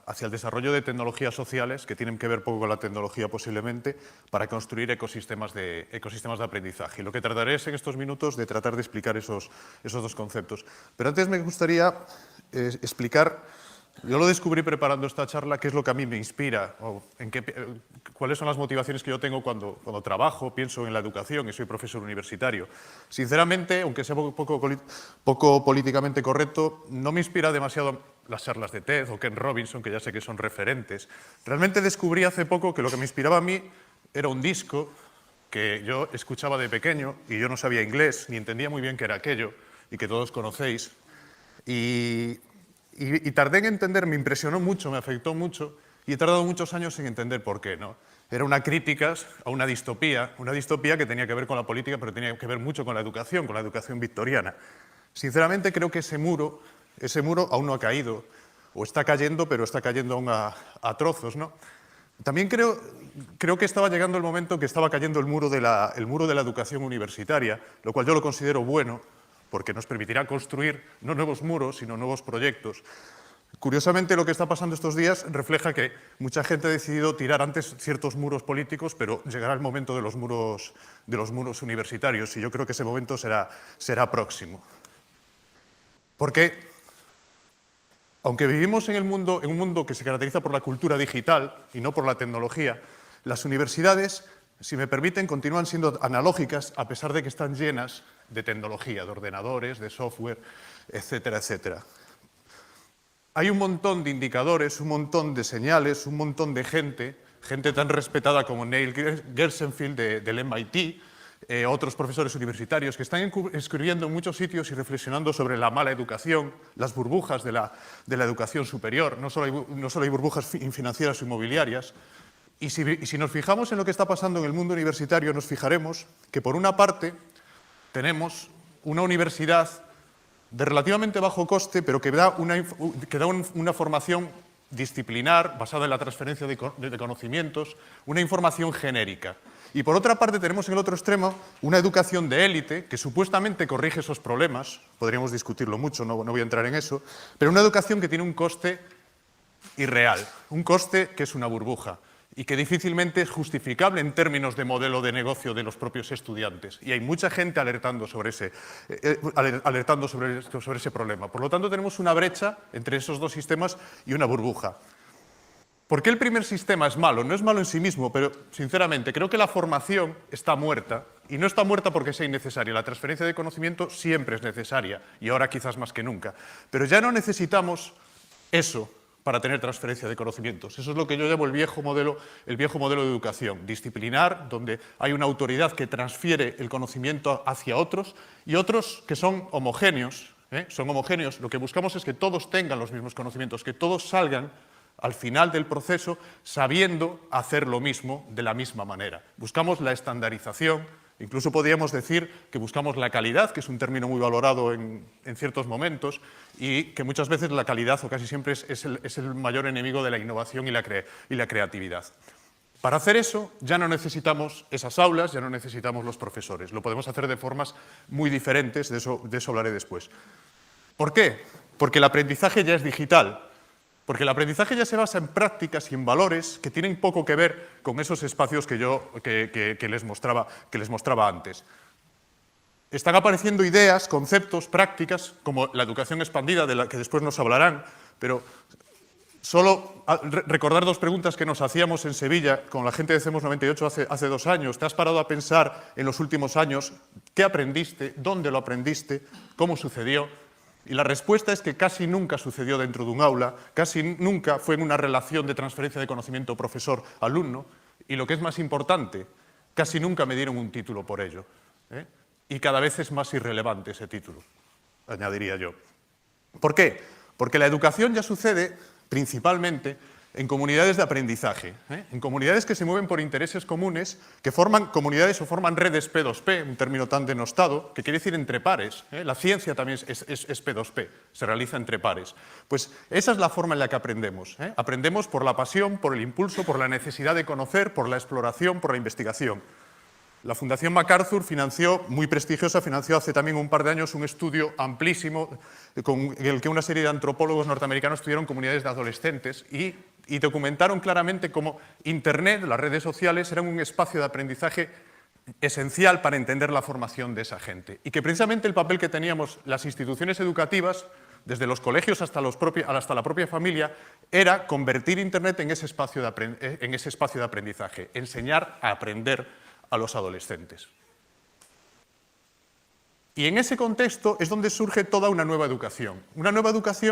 hacia el desarrollo de tecnologías sociales que tienen que ver poco con la tecnología posiblemente para construir ecosistemas de aprendizaje. Y lo que trataré es en estos minutos de tratar de explicar esos dos conceptos. Pero antes me gustaría explicar, yo lo descubrí preparando esta charla, qué es lo que a mí me inspira, o cuáles son las motivaciones que yo tengo cuando trabajo, pienso en la educación y soy profesor universitario. Sinceramente, aunque sea poco políticamente correcto, no me inspira demasiado las charlas de TED o Ken Robinson, que ya sé que son referentes. Realmente descubrí hace poco que lo que me inspiraba a mí era un disco que yo escuchaba de pequeño y yo no sabía inglés, ni entendía muy bien qué era aquello, y que todos conocéis. Y tardé en entender, me impresionó mucho, me afectó mucho, y he tardado muchos años en entender por qué, ¿no? Era una crítica a una distopía que tenía que ver con la política, pero tenía que ver mucho con la educación victoriana. Sinceramente, creo que ese muro aún no ha caído, o está cayendo, pero está cayendo aún a trozos, ¿no? También creo que estaba llegando el momento que estaba cayendo el muro de la educación universitaria, lo cual yo lo considero bueno, porque nos permitirá construir no nuevos muros, sino nuevos proyectos. Curiosamente, lo que está pasando estos días refleja que mucha gente ha decidido tirar antes ciertos muros políticos, pero llegará el momento de los muros universitarios, y yo creo que ese momento será próximo. Porque, aunque vivimos en un mundo que se caracteriza por la cultura digital y no por la tecnología, las universidades, si me permiten, continúan siendo analógicas a pesar de que están llenas de tecnología, de ordenadores, de software, etcétera, etcétera. Hay un montón de indicadores, un montón de señales, un montón de gente tan respetada como Neil Gershenfeld del MIT, otros profesores universitarios que están escribiendo en muchos sitios y reflexionando sobre la mala educación, las burbujas de la educación superior. No solo hay burbujas financieras o inmobiliarias. Y si nos fijamos en lo que está pasando en el mundo universitario, nos fijaremos que, por una parte, tenemos una universidad de relativamente bajo coste, pero que da una formación disciplinar basada en la transferencia de conocimientos, una información genérica. Y por otra parte tenemos en el otro extremo una educación de élite que supuestamente corrige esos problemas, podríamos discutirlo mucho, no voy a entrar en eso, pero una educación que tiene un coste irreal, un coste que es una burbuja y que difícilmente es justificable en términos de modelo de negocio de los propios estudiantes. Y hay mucha gente alertando sobre ese problema. Por lo tanto, tenemos una brecha entre esos dos sistemas y una burbuja. ¿Por qué el primer sistema es malo? No es malo en sí mismo, pero sinceramente creo que la formación está muerta, y no está muerta porque sea innecesaria. La transferencia de conocimiento siempre es necesaria, y ahora quizás más que nunca. Pero ya no necesitamos eso para tener transferencia de conocimientos. Eso es lo que yo llamo el viejo modelo de educación, disciplinar, donde hay una autoridad que transfiere el conocimiento hacia otros, y otros que son homogéneos. Son homogéneos. Lo que buscamos es que todos tengan los mismos conocimientos, que todos salgan al final del proceso sabiendo hacer lo mismo de la misma manera. Buscamos la estandarización, incluso podríamos decir que buscamos la calidad, que es un término muy valorado en ciertos momentos, y que muchas veces la calidad, o casi siempre, es el mayor enemigo de la innovación y la creatividad. Para hacer eso ya no necesitamos esas aulas, ya no necesitamos los profesores. Lo podemos hacer de formas muy diferentes, de eso hablaré después. ¿Por qué? Porque el aprendizaje ya es digital. Porque el aprendizaje ya se basa en prácticas y en valores que tienen poco que ver con esos espacios que les mostraba antes. Están apareciendo ideas, conceptos, prácticas, como la educación expandida, de la que después nos hablarán, pero solo recordar dos preguntas que nos hacíamos en Sevilla con la gente de CEMOS 98 hace 2 años. ¿Te has parado a pensar en los últimos años qué aprendiste, dónde lo aprendiste, cómo sucedió? Y la respuesta es que casi nunca sucedió dentro de un aula, casi nunca fue en una relación de transferencia de conocimiento profesor-alumno, y lo que es más importante, casi nunca me dieron un título por ello. Y cada vez es más irrelevante ese título, añadiría yo. ¿Por qué? Porque la educación ya sucede principalmente en comunidades de aprendizaje, en comunidades que se mueven por intereses comunes, que forman comunidades o forman redes P2P, un término tan denostado, que quiere decir entre pares. La ciencia también es P2P, se realiza entre pares. Pues esa es la forma en la que aprendemos. Aprendemos por la pasión, por el impulso, por la necesidad de conocer, por la exploración, por la investigación. La Fundación MacArthur muy prestigiosa, financió hace también un par de años un estudio amplísimo con el que una serie de antropólogos norteamericanos estudiaron comunidades de adolescentes y documentaron claramente cómo Internet, las redes sociales, eran un espacio de aprendizaje esencial para entender la formación de esa gente. Y que precisamente el papel que teníamos las instituciones educativas, desde los colegios hasta la propia familia, era convertir Internet en ese espacio de aprendizaje, enseñar a aprender a los adolescentes. Y en ese contexto es donde surge toda una nueva educación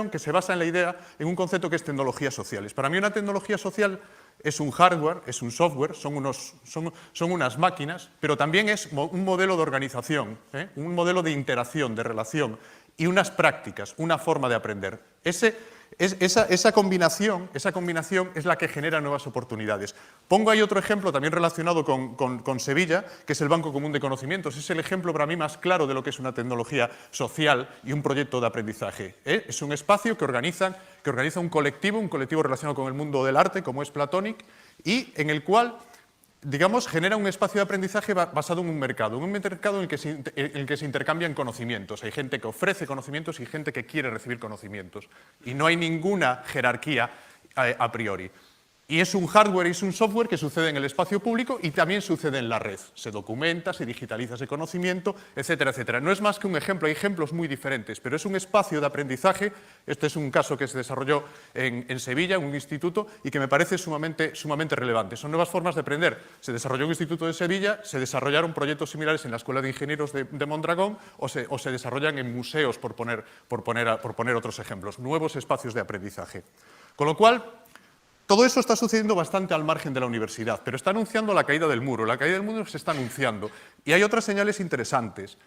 que se basa en un concepto que es tecnologías sociales. Para mí una tecnología social es un hardware, es un software, son unas máquinas, pero también es un modelo de organización, un modelo de interacción, de relación y unas prácticas, una forma de aprender. Esa combinación es la que genera nuevas oportunidades. Pongo ahí otro ejemplo también relacionado con Sevilla, que es el Banco Común de Conocimientos. Es el ejemplo para mí más claro de lo que es una tecnología social y un proyecto de aprendizaje. Es un espacio que organiza un colectivo relacionado con el mundo del arte, como es Platonic, y en el cual, digamos, genera un espacio de aprendizaje basado en un mercado en el que se intercambian conocimientos. Hay gente que ofrece conocimientos y gente que quiere recibir conocimientos. Y no hay ninguna jerarquía a priori. Y es un hardware y es un software que sucede en el espacio público y también sucede en la red. Se documenta, se digitaliza ese conocimiento, etcétera, etcétera. No es más que un ejemplo, hay ejemplos muy diferentes, pero es un espacio de aprendizaje. Este es un caso que se desarrolló en Sevilla, en un instituto, y que me parece sumamente relevante. Son nuevas formas de aprender. Se desarrolló un instituto de Sevilla, se desarrollaron proyectos similares en la Escuela de Ingenieros de Mondragón o se desarrollan en museos, por poner otros ejemplos. Nuevos espacios de aprendizaje. Con lo cual, todo eso está sucediendo bastante al margen de la universidad, pero está anunciando la caída del muro. La caída del muro se está anunciando. Y hay otras señales interesantes.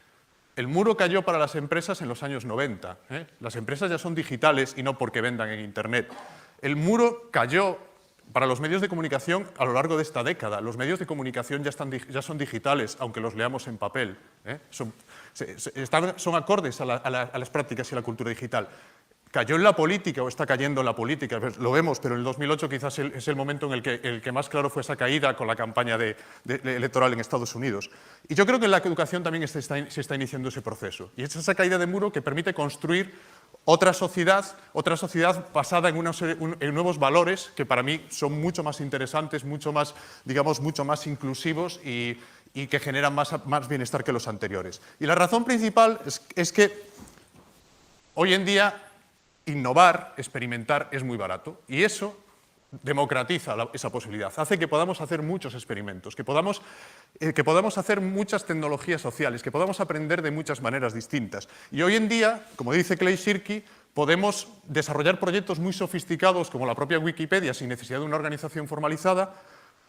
El muro cayó para las empresas en los años 90. Las empresas ya son digitales y no porque vendan en Internet. El muro cayó para los medios de comunicación a lo largo de esta década. Los medios de comunicación ya son digitales, aunque los leamos en papel. Son acordes a las prácticas y a la cultura digital. Cayó en la política o está cayendo en la política, lo vemos, pero en el 2008 quizás es el momento en el que más claro fue esa caída con la campaña electoral en Estados Unidos. Y yo creo que en la educación también se está iniciando ese proceso. Y es esa caída de muro que permite construir otra sociedad basada en nuevos valores que para mí son mucho más interesantes, mucho más inclusivos y que generan más bienestar que los anteriores. Y la razón principal es que hoy en día innovar, experimentar es muy barato y eso democratiza esa posibilidad, hace que podamos hacer muchos experimentos, que podamos hacer muchas tecnologías sociales, que podamos aprender de muchas maneras distintas. Y hoy en día, como dice Clay Shirky, podemos desarrollar proyectos muy sofisticados como la propia Wikipedia sin necesidad de una organización formalizada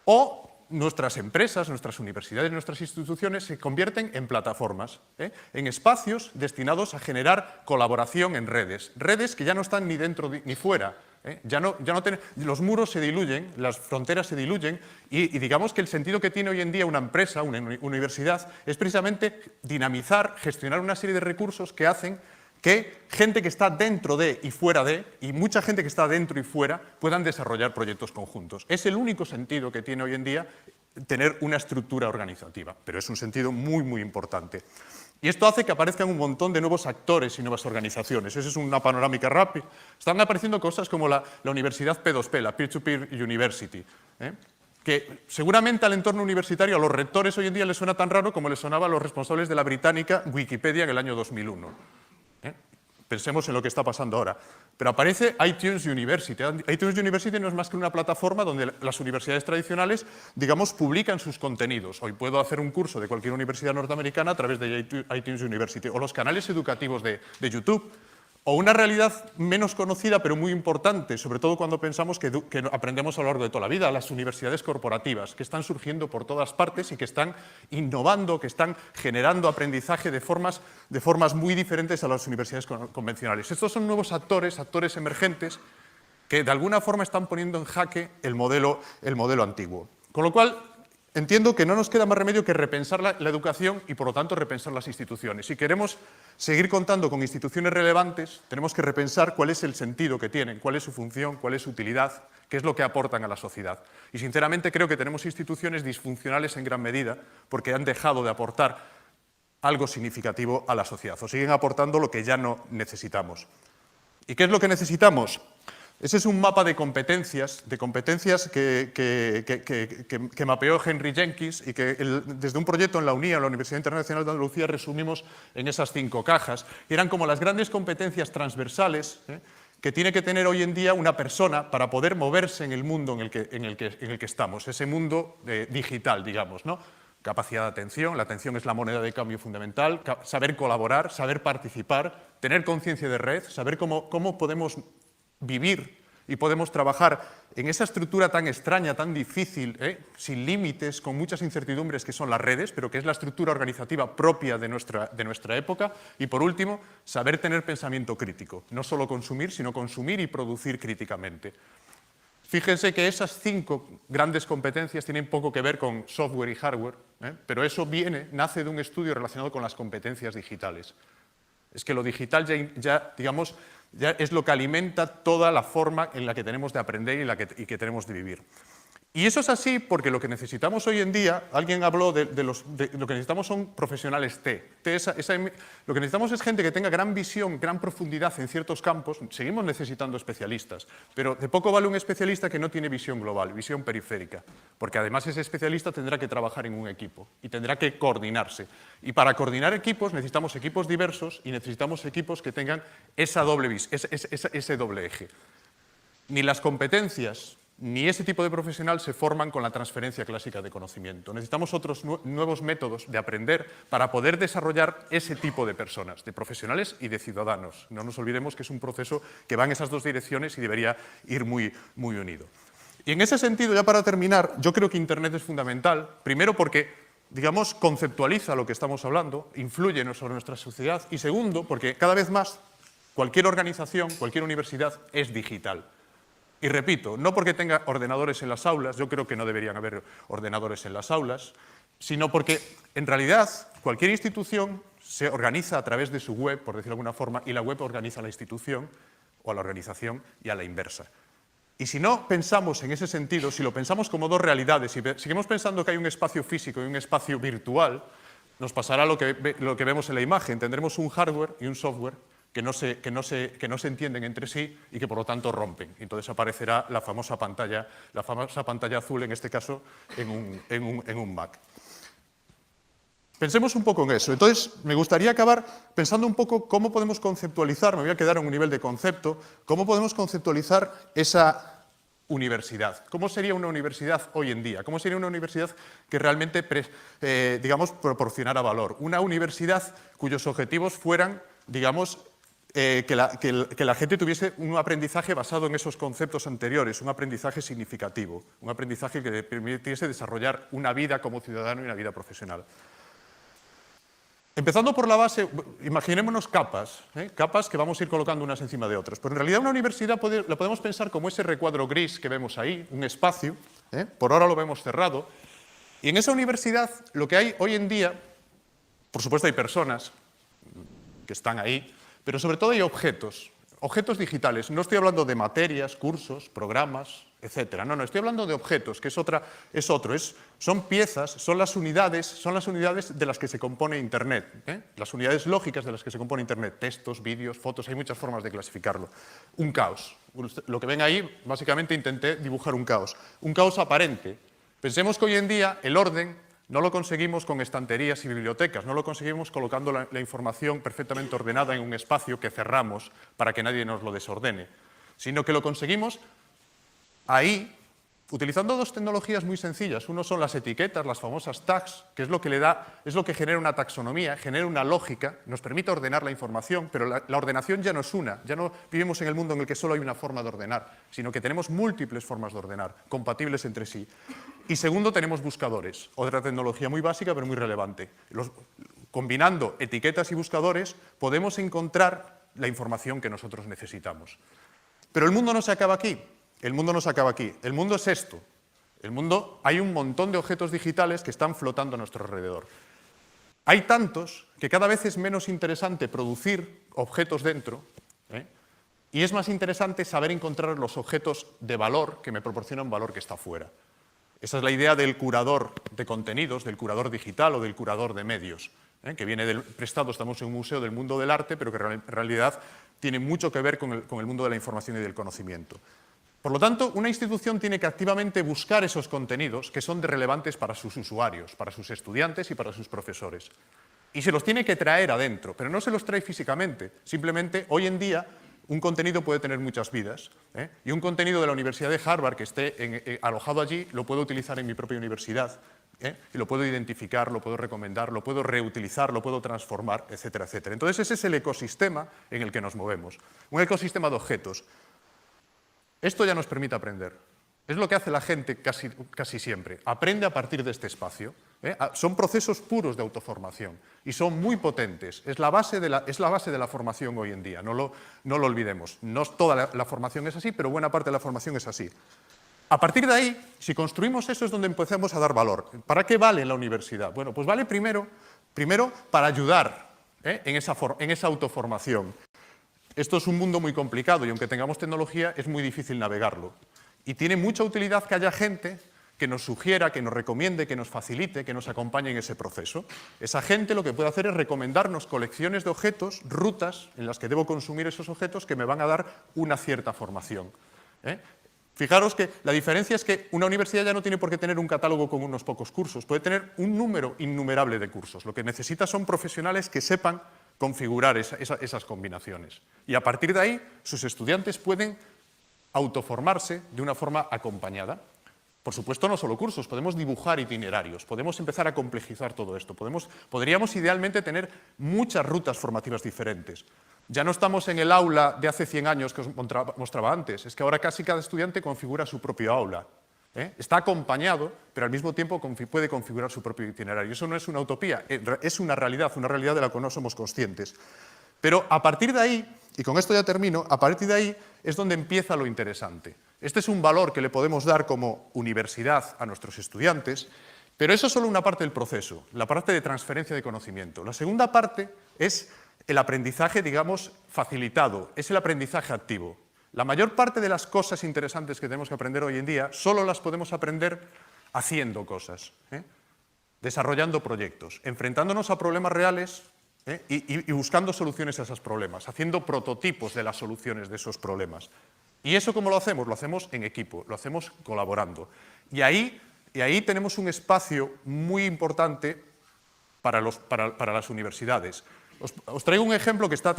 o nuestras empresas, nuestras universidades, nuestras instituciones se convierten en plataformas, en espacios destinados a generar colaboración en redes que ya no están ni dentro ni fuera. Los muros se diluyen, las fronteras se diluyen y digamos que el sentido que tiene hoy en día una empresa, una universidad, es precisamente dinamizar, gestionar una serie de recursos que hacen que gente que está dentro de y fuera de, y mucha gente que está dentro y fuera, puedan desarrollar proyectos conjuntos. Es el único sentido que tiene hoy en día tener una estructura organizativa, pero es un sentido muy, muy importante. Y esto hace que aparezcan un montón de nuevos actores y nuevas organizaciones. Esa es una panorámica rápida. Están apareciendo cosas como la Universidad P2P, la Peer-to-Peer University, que seguramente al entorno universitario, a los rectores hoy en día les suena tan raro como les sonaba a los responsables de la británica Wikipedia en el año 2001. Pensemos en lo que está pasando ahora. Pero aparece iTunes University. iTunes University no es más que una plataforma donde las universidades tradicionales, digamos, publican sus contenidos. Hoy puedo hacer un curso de cualquier universidad norteamericana a través de iTunes University. O los canales educativos de YouTube. O una realidad menos conocida, pero muy importante, sobre todo cuando pensamos que aprendemos a lo largo de toda la vida, las universidades corporativas, que están surgiendo por todas partes y que están innovando, que están generando aprendizaje de formas muy diferentes a las universidades convencionales. Estos son nuevos actores emergentes, que de alguna forma están poniendo en jaque el modelo antiguo. Con lo cual, entiendo que no nos queda más remedio que repensar la educación y, por lo tanto, repensar las instituciones. Si queremos seguir contando con instituciones relevantes, tenemos que repensar cuál es el sentido que tienen, cuál es su función, cuál es su utilidad, qué es lo que aportan a la sociedad. Y, sinceramente, creo que tenemos instituciones disfuncionales en gran medida porque han dejado de aportar algo significativo a la sociedad, o siguen aportando lo que ya no necesitamos. ¿Y qué es lo que necesitamos? Ese es un mapa de competencias que mapeó Henry Jenkins y que desde un proyecto en la UNIA, la Universidad Internacional de Andalucía, resumimos en esas 5 cajas. Y eran como las grandes competencias transversales que tiene que tener hoy en día una persona para poder moverse en el mundo en el que estamos, ese mundo digital, digamos, ¿no? Capacidad de atención, la atención es la moneda de cambio fundamental, saber colaborar, saber participar, tener conciencia de red, saber cómo podemos vivir y podemos trabajar en esa estructura tan extraña, tan difícil, sin límites, con muchas incertidumbres que son las redes, pero que es la estructura organizativa propia de nuestra época. Y por último, saber tener pensamiento crítico, no solo consumir, sino consumir y producir críticamente. Fíjense que esas 5 grandes competencias tienen poco que ver con software y hardware, pero eso nace de un estudio relacionado con las competencias digitales. Es que lo digital ya es lo que alimenta toda la forma en la que tenemos de aprender y que tenemos de vivir. Y eso es así porque lo que necesitamos hoy en día, alguien habló de lo que necesitamos son profesionales lo que necesitamos es gente que tenga gran visión, gran profundidad en ciertos campos. Seguimos necesitando especialistas, pero de poco vale un especialista que no tiene visión global, visión periférica, porque además ese especialista tendrá que trabajar en un equipo y tendrá que coordinarse. Y para coordinar equipos necesitamos equipos diversos y necesitamos equipos que tengan ese doble eje. Ni las competencias ni ese tipo de profesional se forman con la transferencia clásica de conocimiento. Necesitamos otros nuevos métodos de aprender para poder desarrollar ese tipo de personas, de profesionales y de ciudadanos. No nos olvidemos que es un proceso que va en esas 2 direcciones y debería ir muy unido. Y en ese sentido, ya para terminar, yo creo que Internet es fundamental, primero porque, digamos, conceptualiza lo que estamos hablando, influye sobre nuestra sociedad, y segundo, porque cada vez más cualquier organización, cualquier universidad es digital. Y repito, no porque tenga ordenadores en las aulas, yo creo que no deberían haber ordenadores en las aulas, sino porque, en realidad, cualquier institución se organiza a través de su web, por decirlo de alguna forma, y la web organiza a la institución o a la organización y a la inversa. Y si no pensamos en ese sentido, si lo pensamos como 2 realidades, si seguimos pensando que hay un espacio físico y un espacio virtual, nos pasará lo que vemos en la imagen. Tendremos un hardware y un software que no se entienden entre sí y que por lo tanto rompen. Entonces aparecerá la famosa pantalla azul, en este caso en un Mac. Pensemos un poco en eso. Entonces me gustaría acabar pensando un poco cómo podemos conceptualizar, me voy a quedar en un nivel de concepto, cómo podemos conceptualizar esa universidad. ¿Cómo sería una universidad hoy en día? ¿Cómo sería una universidad que realmente, proporcionara valor? Una universidad cuyos objetivos fueran, digamos, que la gente tuviese un aprendizaje basado en esos conceptos anteriores, un aprendizaje significativo, un aprendizaje que le permitiese desarrollar una vida como ciudadano y una vida profesional. Empezando por la base, imaginémonos capas que vamos a ir colocando unas encima de otras. Pero en realidad una universidad la podemos pensar como ese recuadro gris que vemos ahí, un espacio, por ahora lo vemos cerrado, y en esa universidad lo que hay hoy en día, por supuesto hay personas que están ahí, pero sobre todo hay objetos digitales. No estoy hablando de materias, cursos, programas, etcétera. No, estoy hablando de objetos, que son piezas, son las unidades de las que se compone Internet, las unidades lógicas de las que se compone Internet, textos, vídeos, fotos, hay muchas formas de clasificarlo. Un caos. Lo que ven ahí, básicamente intenté dibujar un caos aparente. Pensemos que hoy en día el orden no lo conseguimos con estanterías y bibliotecas, no lo conseguimos colocando la información perfectamente ordenada en un espacio que cerramos para que nadie nos lo desordene, sino que lo conseguimos ahí, utilizando 2 tecnologías muy sencillas. Uno son las etiquetas, las famosas tags, que es lo que genera una taxonomía, genera una lógica, nos permite ordenar la información, pero la ordenación ya no es una, ya no vivimos en el mundo en el que solo hay una forma de ordenar, sino que tenemos múltiples formas de ordenar, compatibles entre sí. Y segundo, tenemos buscadores, otra tecnología muy básica pero muy relevante. Combinando etiquetas y buscadores podemos encontrar la información que nosotros necesitamos. Pero el mundo no se acaba aquí. El mundo es esto. El mundo, hay un montón de objetos digitales que están flotando a nuestro alrededor. Hay tantos que cada vez es menos interesante producir objetos dentro, y es más interesante saber encontrar los objetos de valor que me proporcionan valor que está fuera. Esa es la idea del curador de contenidos, del curador digital o del curador de medios, que viene del prestado, estamos en un museo del mundo del arte, pero que en realidad tiene mucho que ver con el mundo de la información y del conocimiento. Por lo tanto, una institución tiene que activamente buscar esos contenidos que son relevantes para sus usuarios, para sus estudiantes y para sus profesores. Y se los tiene que traer adentro, pero no se los trae físicamente. Simplemente, hoy en día, un contenido puede tener muchas vidas, y un contenido de la Universidad de Harvard que esté alojado allí lo puedo utilizar en mi propia universidad, y lo puedo identificar, lo puedo recomendar, lo puedo reutilizar, lo puedo transformar, etcétera, etcétera. Entonces, ese es el ecosistema en el que nos movemos, un ecosistema de objetos. Esto ya nos permite aprender. Es lo que hace la gente casi siempre. Aprende a partir de este espacio. Son procesos puros de autoformación y son muy potentes. Es la base de la formación hoy en día, no lo olvidemos. No toda la formación es así, pero buena parte de la formación es así. A partir de ahí, si construimos eso es donde empezamos a dar valor. ¿Para qué vale la universidad? Bueno, pues vale primero para ayudar en esa autoformación. Esto es un mundo muy complicado y aunque tengamos tecnología es muy difícil navegarlo. Y tiene mucha utilidad que haya gente que nos sugiera, que nos recomiende, que nos facilite, que nos acompañe en ese proceso. Esa gente lo que puede hacer es recomendarnos colecciones de objetos, rutas en las que debo consumir esos objetos que me van a dar una cierta formación. Fijaros que la diferencia es que una universidad ya no tiene por qué tener un catálogo con unos pocos cursos, puede tener un número innumerable de cursos. Lo que necesita son profesionales que sepan configurar esas combinaciones. Y a partir de ahí, sus estudiantes pueden autoformarse de una forma acompañada. Por supuesto, no solo cursos, podemos dibujar itinerarios, podemos empezar a complejizar todo esto. Podríamos idealmente tener muchas rutas formativas diferentes. Ya no estamos en el aula de hace 100 años que os mostraba antes, es que ahora casi cada estudiante configura su propio aula. Está acompañado, pero al mismo tiempo puede configurar su propio itinerario. Eso no es una utopía, es una realidad de la que no somos conscientes. Pero a partir de ahí, y con esto ya termino, a partir de ahí es donde empieza lo interesante. Este es un valor que le podemos dar como universidad a nuestros estudiantes, pero eso es solo una parte del proceso, la parte de transferencia de conocimiento. La segunda parte es el aprendizaje, digamos, facilitado, es el aprendizaje activo. La mayor parte de las cosas interesantes que tenemos que aprender hoy en día solo las podemos aprender haciendo cosas, desarrollando proyectos, enfrentándonos a problemas reales y buscando soluciones a esos problemas, haciendo prototipos de las soluciones de esos problemas. ¿Y eso cómo lo hacemos? Lo hacemos en equipo, lo hacemos colaborando. Y ahí tenemos un espacio muy importante para las universidades. Os traigo un ejemplo que está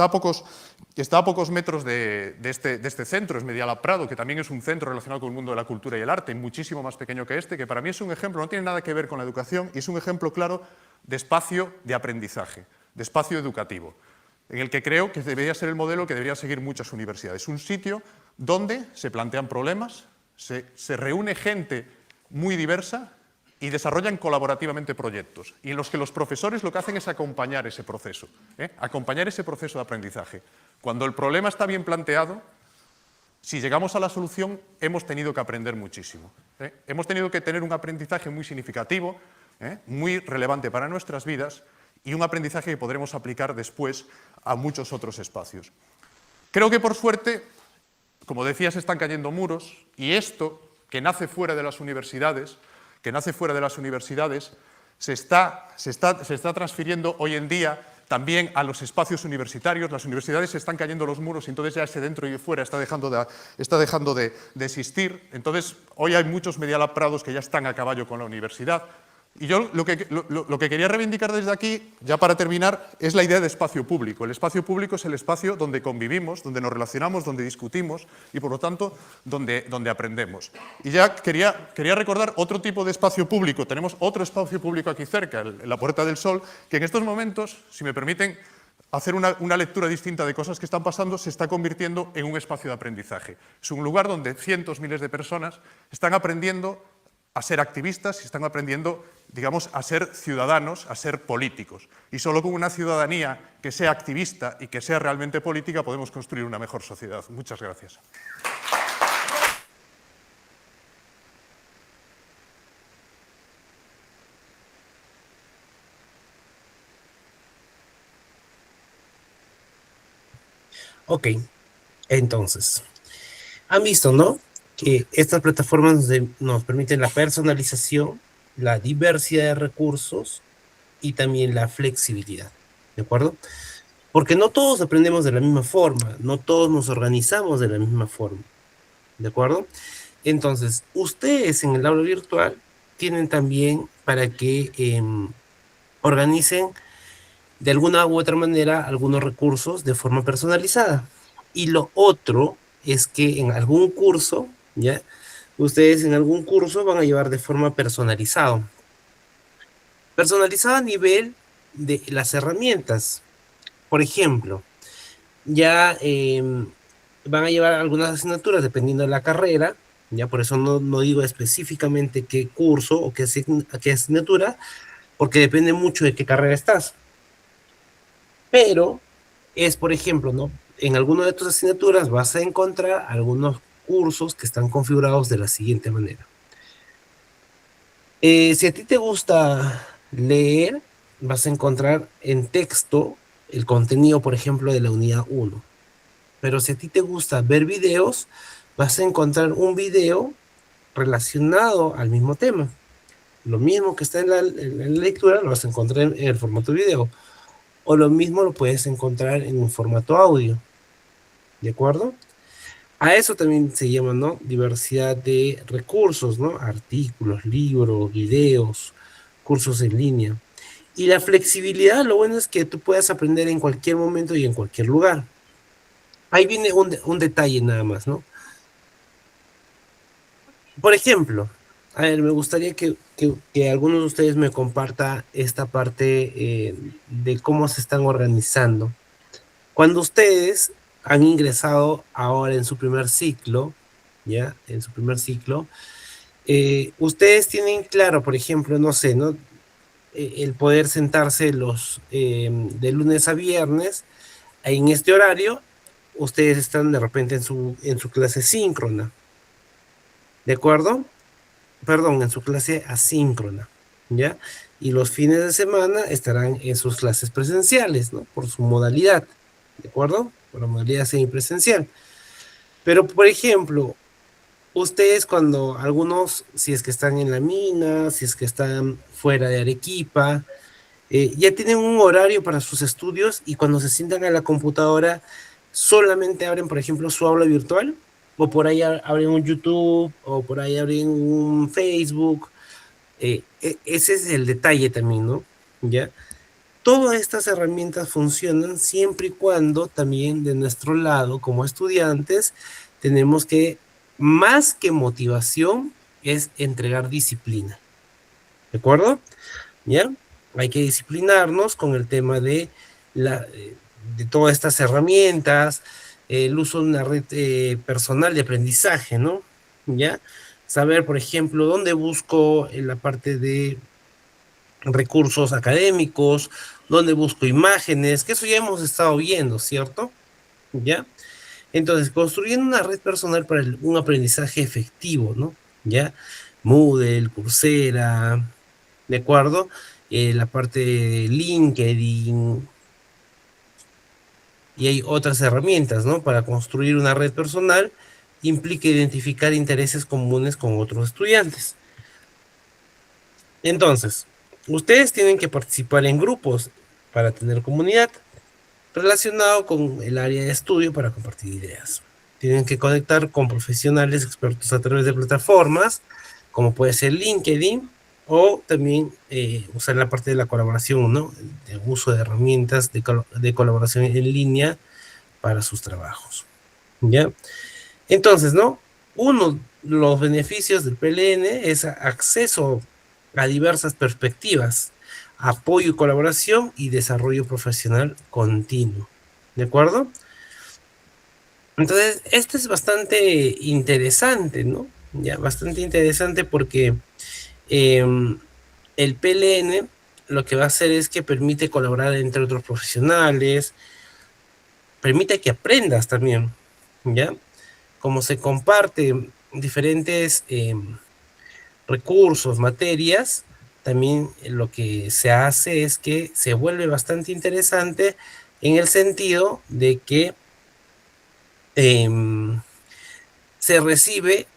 a pocos metros de este centro, es Medialab Prado, que también es un centro relacionado con el mundo de la cultura y el arte, muchísimo más pequeño que este, que para mí es un ejemplo, no tiene nada que ver con la educación, y es un ejemplo claro de espacio de aprendizaje, de espacio educativo, en el que creo que debería ser el modelo que deberían seguir muchas universidades. Un sitio donde se plantean problemas, se reúne gente muy diversa, y desarrollan colaborativamente proyectos, y en los que los profesores lo que hacen es acompañar ese proceso de aprendizaje. Cuando el problema está bien planteado, si llegamos a la solución, hemos tenido que aprender muchísimo. Hemos tenido que tener un aprendizaje muy significativo, muy relevante para nuestras vidas, y un aprendizaje que podremos aplicar después a muchos otros espacios. Creo que, por suerte, como decía, se están cayendo muros, y esto, que nace fuera de las universidades, se está transfiriendo hoy en día también a los espacios universitarios. Las universidades se están cayendo los muros y entonces ya ese dentro y fuera está dejando de existir. Entonces, hoy hay muchos Medialab Prados que ya están a caballo con la universidad. Y yo lo que quería reivindicar desde aquí, ya para terminar, es la idea de espacio público. El espacio público es el espacio donde convivimos, donde nos relacionamos, donde discutimos y, por lo tanto, donde aprendemos. Y ya quería recordar otro tipo de espacio público. Tenemos otro espacio público aquí cerca, la Puerta del Sol, que en estos momentos, si me permiten hacer una lectura distinta de cosas que están pasando, se está convirtiendo en un espacio de aprendizaje. Es un lugar donde cientos, miles de personas están aprendiendo a ser activistas y están aprendiendo, digamos, a ser ciudadanos, a ser políticos. Y solo con una ciudadanía que sea activista y que sea realmente política podemos construir una mejor sociedad. Muchas gracias. Ok, entonces, han visto, ¿no? Que estas plataformas nos permiten la personalización, la diversidad de recursos y también la flexibilidad, ¿de acuerdo? Porque no todos aprendemos de la misma forma, no todos nos organizamos de la misma forma, ¿de acuerdo? Entonces, ustedes en el aula virtual tienen también para que organicen de alguna u otra manera algunos recursos de forma personalizada. Y lo otro es que en algún curso, ¿ya? Ustedes en algún curso van a llevar de forma personalizado. Personalizado a nivel de las herramientas. Por ejemplo, ya van a llevar algunas asignaturas dependiendo de la carrera, ya por eso no digo específicamente qué curso o qué asignatura, porque depende mucho de qué carrera estás. Pero es, por ejemplo, ¿no? En alguna de tus asignaturas vas a encontrar algunos cursos que están configurados de la siguiente manera. Si a ti te gusta leer, vas a encontrar en texto el contenido, por ejemplo, de la unidad 1. Pero si a ti te gusta ver videos, vas a encontrar un video relacionado al mismo tema. Lo mismo que está en la lectura, lo vas a encontrar en el formato video. O lo mismo lo puedes encontrar en un formato audio. ¿De acuerdo? A eso también se llama, ¿no? Diversidad de recursos, ¿no? Artículos, libros, videos, cursos en línea. Y la flexibilidad, lo bueno es que tú puedas aprender en cualquier momento y en cualquier lugar. Ahí viene un detalle nada más, ¿no? Por ejemplo, a ver, me gustaría que algunos de ustedes me comparta esta parte de cómo se están organizando. Cuando ustedes han ingresado ahora en su primer ciclo, ¿ya? En su primer ciclo, ustedes tienen claro, por ejemplo, no sé, ¿no? El poder sentarse de lunes a viernes en este horario, ustedes están de repente en su clase síncrona, ¿de acuerdo? Perdón, en su clase asíncrona, ¿ya? Y los fines de semana estarán en sus clases presenciales, ¿no? Por su modalidad, ¿de acuerdo? Por la modalidad semipresencial. Pero, por ejemplo, ustedes cuando algunos, si es que están en la mina, si es que están fuera de Arequipa, ya tienen un horario para sus estudios y cuando se sientan a la computadora solamente abren, por ejemplo, su aula virtual o por ahí abren un YouTube o por ahí abren un Facebook. Ese es el detalle también, ¿no? ¿Ya? Todas estas herramientas funcionan siempre y cuando también de nuestro lado, como estudiantes, tenemos que, más que motivación, es entregar disciplina. ¿De acuerdo? ¿Ya? Hay que disciplinarnos con el tema de todas estas herramientas, el uso de una red personal de aprendizaje, ¿no? ¿Ya? Saber, por ejemplo, dónde busco en la parte de recursos académicos, dónde busco imágenes, que eso ya hemos estado viendo, ¿cierto? ¿Ya? Entonces, construyendo una red personal para un aprendizaje efectivo, ¿no? ¿Ya? Moodle, Coursera, ¿de acuerdo? La parte de LinkedIn, y hay otras herramientas, ¿no? Para construir una red personal implica identificar intereses comunes con otros estudiantes. Entonces, ustedes tienen que participar en grupos para tener comunidad relacionado con el área de estudio para compartir ideas. Tienen que conectar con profesionales expertos a través de plataformas, como puede ser LinkedIn, o también usar la parte de la colaboración, ¿no? De uso de herramientas de colaboración en línea para sus trabajos. ¿Ya? Entonces, ¿no? Uno de los beneficios del PLN es acceso a diversas perspectivas, apoyo y colaboración y desarrollo profesional continuo. ¿De acuerdo? Entonces, esto es bastante interesante, ¿no? Ya, bastante interesante porque eh, el PLN lo que va a hacer es que permite colaborar entre otros profesionales, permite que aprendas también, ¿ya? Como se comparte diferentes recursos, materias, también lo que se hace es que se vuelve bastante interesante en el sentido de que se recibe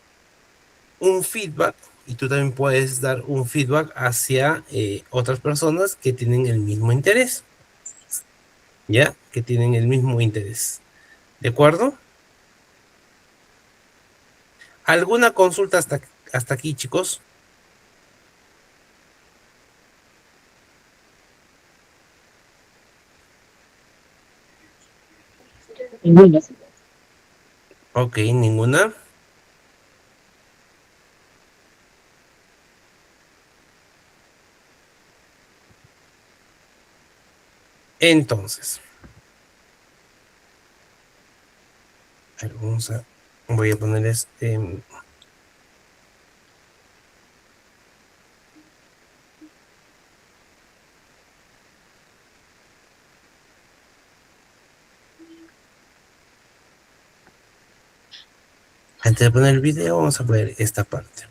un feedback y tú también puedes dar un feedback hacia otras personas que tienen el mismo interés, ¿ya? Que tienen el mismo interés. ¿De acuerdo? ¿Alguna consulta hasta aquí, chicos? Ok, ninguna. Entonces, a ver, voy a poner este. Antes de poner el video, vamos a poner esta parte.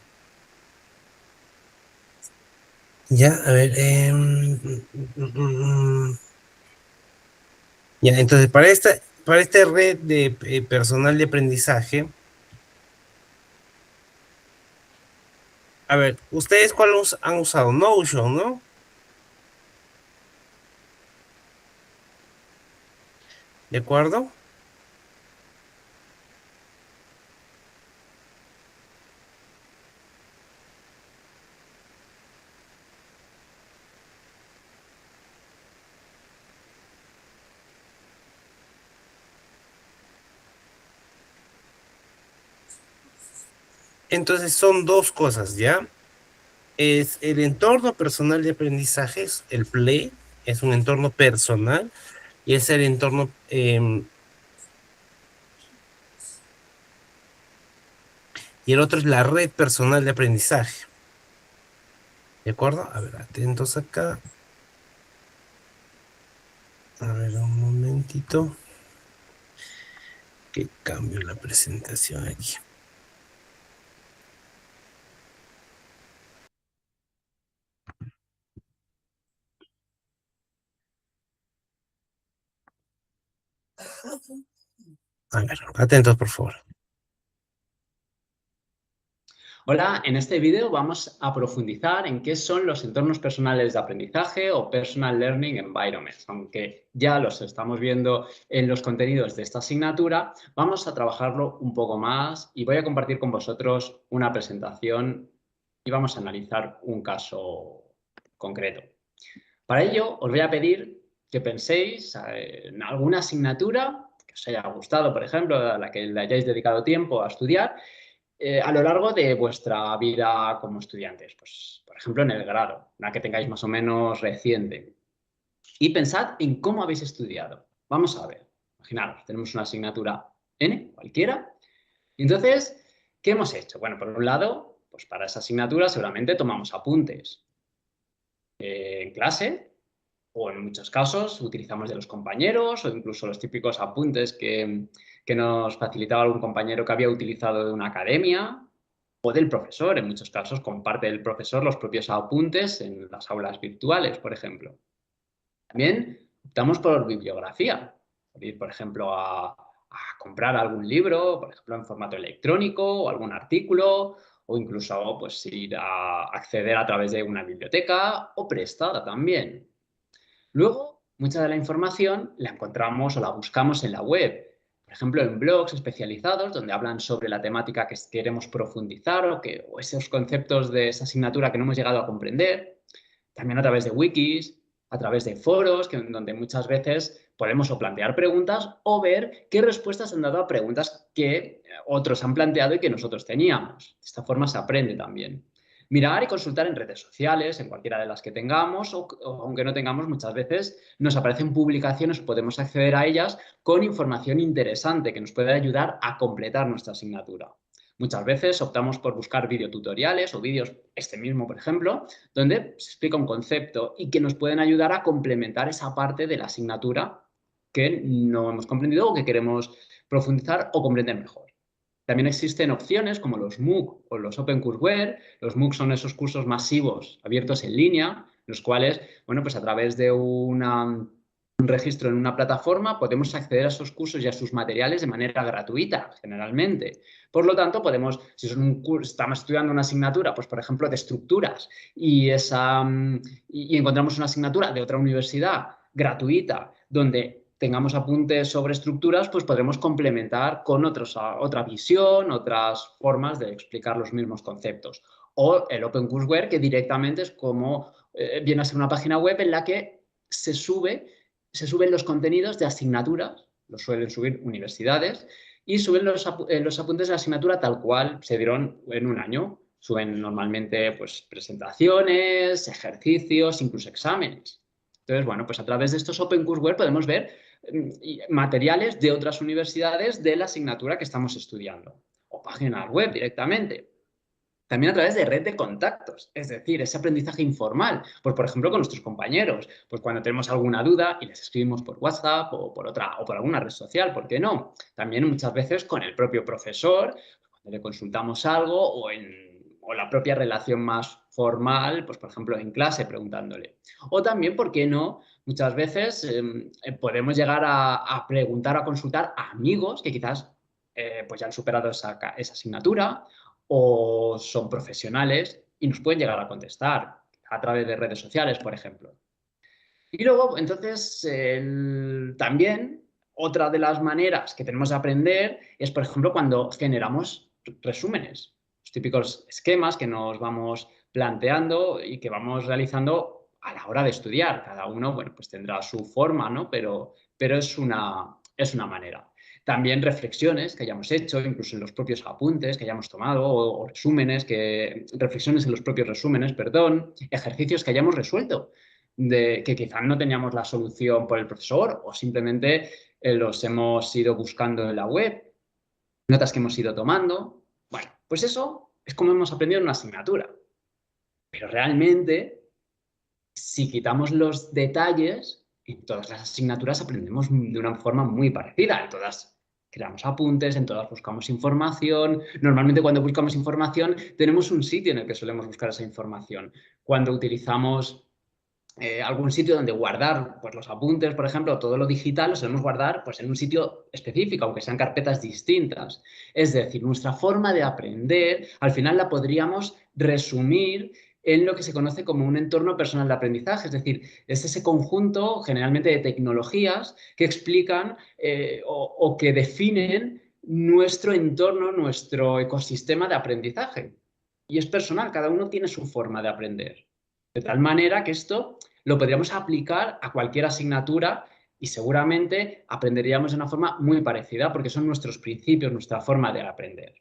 Ya, a ver. Ya, entonces, para esta red de personal de aprendizaje, a ver, ¿ustedes cuál han usado? Notion, ¿no? ¿De acuerdo? Entonces son dos cosas, ¿ya? Es el entorno personal de aprendizaje, el Play, es un entorno personal, y es el entorno, y el otro es la red personal de aprendizaje. ¿De acuerdo? A ver, atentos acá. A ver, un momentito. Que cambio la presentación aquí. A ver, atentos, por favor. Hola, en este vídeo vamos a profundizar en qué son los entornos personales de aprendizaje o Personal Learning Environments. Aunque ya los estamos viendo en los contenidos de esta asignatura, vamos a trabajarlo un poco más y voy a compartir con vosotros una presentación y vamos a analizar un caso concreto. Para ello, os voy a pedir que penséis en alguna asignatura que os haya gustado, por ejemplo, a la que le hayáis dedicado tiempo a estudiar, a lo largo de vuestra vida como estudiantes, pues, por ejemplo, en el grado, la que tengáis más o menos reciente. Y pensad en cómo habéis estudiado. Vamos a ver, imaginaros, tenemos una asignatura N, cualquiera. Entonces, ¿qué hemos hecho? Bueno, por un lado, pues para esa asignatura seguramente tomamos apuntes en clase, o en muchos casos utilizamos de los compañeros o incluso los típicos apuntes que nos facilitaba algún compañero que había utilizado de una academia o del profesor. En muchos casos comparte el profesor los propios apuntes en las aulas virtuales, por ejemplo. También optamos por bibliografía. Ir, por ejemplo, a comprar algún libro, por ejemplo, en formato electrónico o algún artículo, o incluso pues, ir a acceder a través de una biblioteca o prestada también. Luego, mucha de la información la encontramos o la buscamos en la web, por ejemplo, en blogs especializados donde hablan sobre la temática que queremos profundizar o esos conceptos de esa asignatura que no hemos llegado a comprender. También a través de wikis, a través de foros, donde muchas veces podemos o plantear preguntas o ver qué respuestas han dado a preguntas que otros han planteado y que nosotros teníamos. De esta forma se aprende también. Mirar y consultar en redes sociales, en cualquiera de las que tengamos, o aunque no tengamos, muchas veces nos aparecen publicaciones, podemos acceder a ellas con información interesante que nos puede ayudar a completar nuestra asignatura. Muchas veces optamos por buscar videotutoriales o vídeos, este mismo, por ejemplo, donde se explica un concepto y que nos pueden ayudar a complementar esa parte de la asignatura que no hemos comprendido o que queremos profundizar o comprender mejor. También existen opciones como los MOOC o los Open Courseware. Los MOOC son esos cursos masivos abiertos en línea, los cuales, bueno, pues a través de una un registro en una plataforma, podemos acceder a esos cursos y a sus materiales de manera gratuita, generalmente. Por lo tanto, podemos, si es un curso, estamos estudiando una asignatura, pues por ejemplo, de estructuras, y encontramos una asignatura de otra universidad gratuita, donde tengamos apuntes sobre estructuras, pues podremos complementar con otra visión, otras formas de explicar los mismos conceptos. O el OpenCourseware, que directamente es como viene a ser una página web en la que se suben los contenidos de asignaturas, los suelen subir universidades, y suben los apuntes de la asignatura tal cual se dieron en un año. Suben normalmente pues, presentaciones, ejercicios, incluso exámenes. Entonces, bueno, pues a través de estos OpenCourseware podemos ver materiales de otras universidades de la asignatura que estamos estudiando, o páginas web directamente. También a través de red de contactos, es decir, ese aprendizaje informal, pues por ejemplo con nuestros compañeros, pues cuando tenemos alguna duda y les escribimos por WhatsApp o por alguna red social, ¿por qué no? También muchas veces con el propio profesor, cuando le consultamos algo o la propia relación más formal, pues por ejemplo en clase preguntándole. O también, ¿por qué no? Muchas veces podemos llegar a preguntar, a consultar a amigos que quizás pues ya han superado esa asignatura, o son profesionales y nos pueden llegar a contestar a través de redes sociales, por ejemplo. Y luego, entonces, también otra de las maneras que tenemos de aprender es, por ejemplo, cuando generamos resúmenes, los típicos esquemas que nos vamos planteando y que vamos realizando a la hora de estudiar. Cada uno, bueno, pues tendrá su forma, ¿no? Pero es una manera. También reflexiones que hayamos hecho, incluso en los propios apuntes que hayamos tomado, o resúmenes, reflexiones en los propios resúmenes, perdón, ejercicios que hayamos resuelto, que quizás no teníamos la solución por el profesor o simplemente los hemos ido buscando en la web, notas que hemos ido tomando. Bueno, pues eso es como hemos aprendido en una asignatura. Pero realmente, si quitamos los detalles, en todas las asignaturas aprendemos de una forma muy parecida. En todas creamos apuntes, en todas buscamos información. Normalmente cuando buscamos información tenemos un sitio en el que solemos buscar esa información. Cuando utilizamos algún sitio donde guardar pues, los apuntes, por ejemplo, todo lo digital lo solemos guardar pues, en un sitio específico, aunque sean carpetas distintas. Es decir, nuestra forma de aprender al final la podríamos resumir en lo que se conoce como un entorno personal de aprendizaje, es decir, es ese conjunto generalmente de tecnologías que explican o que definen nuestro entorno, nuestro ecosistema de aprendizaje. Y es personal, cada uno tiene su forma de aprender. De tal manera que esto lo podríamos aplicar a cualquier asignatura y seguramente aprenderíamos de una forma muy parecida porque son nuestros principios, nuestra forma de aprender.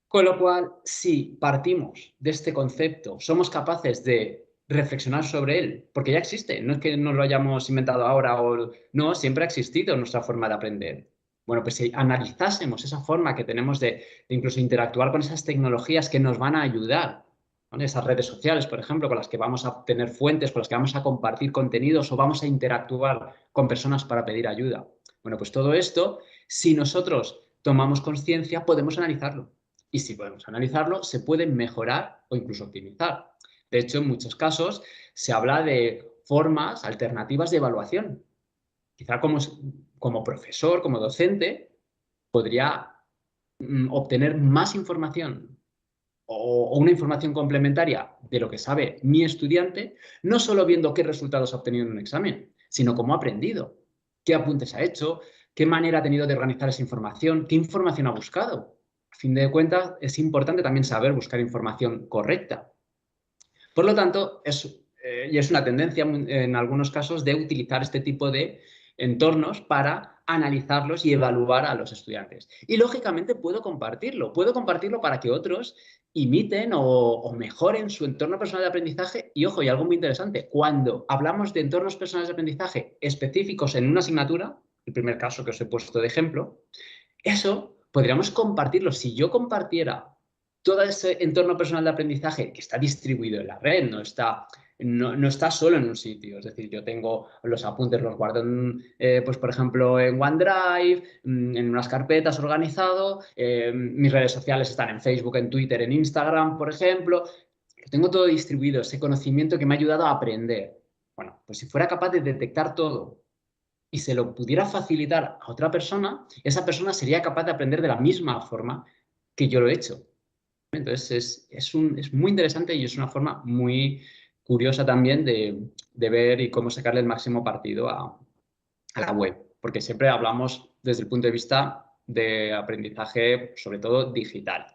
Con lo cual, si partimos de este concepto, somos capaces de reflexionar sobre él, porque ya existe, no es que nos lo hayamos inventado ahora o no, siempre ha existido nuestra forma de aprender. Bueno, pues si analizásemos esa forma que tenemos de incluso interactuar con esas tecnologías que nos van a ayudar, ¿no? Esas redes sociales, por ejemplo, con las que vamos a tener fuentes, con las que vamos a compartir contenidos o vamos a interactuar con personas para pedir ayuda. Bueno, pues todo esto, si nosotros tomamos conciencia, podemos analizarlo. Y si podemos analizarlo, se puede mejorar o incluso optimizar. De hecho, en muchos casos se habla de formas alternativas de evaluación. Quizá como profesor, como docente, podría obtener más información o una información complementaria de lo que sabe mi estudiante, no solo viendo qué resultados ha obtenido en un examen, sino cómo ha aprendido, qué apuntes ha hecho, qué manera ha tenido de organizar esa información, qué información ha buscado. A fin de cuentas, es importante también saber buscar información correcta. Por lo tanto, y es una tendencia en algunos casos de utilizar este tipo de entornos para analizarlos y evaluar a los estudiantes. Y lógicamente puedo compartirlo para que otros imiten o mejoren su entorno personal de aprendizaje. Y ojo, y algo muy interesante, cuando hablamos de entornos personales de aprendizaje específicos en una asignatura, el primer caso que os he puesto de ejemplo, eso podríamos compartirlo. Si yo compartiera todo ese entorno personal de aprendizaje que está distribuido en la red, no está solo en un sitio. Es decir, yo tengo los apuntes, los guardo pues por ejemplo en OneDrive, en unas carpetas organizado, mis redes sociales están en Facebook, en Twitter, en Instagram, por ejemplo. Lo tengo todo distribuido, ese conocimiento que me ha ayudado a aprender. Bueno, pues si fuera capaz de detectar todo y se lo pudiera facilitar a otra persona, esa persona sería capaz de aprender de la misma forma que yo lo he hecho. Entonces, es muy interesante y es una forma muy curiosa también de ver y cómo sacarle el máximo partido a la web, porque siempre hablamos desde el punto de vista de aprendizaje, sobre todo digital.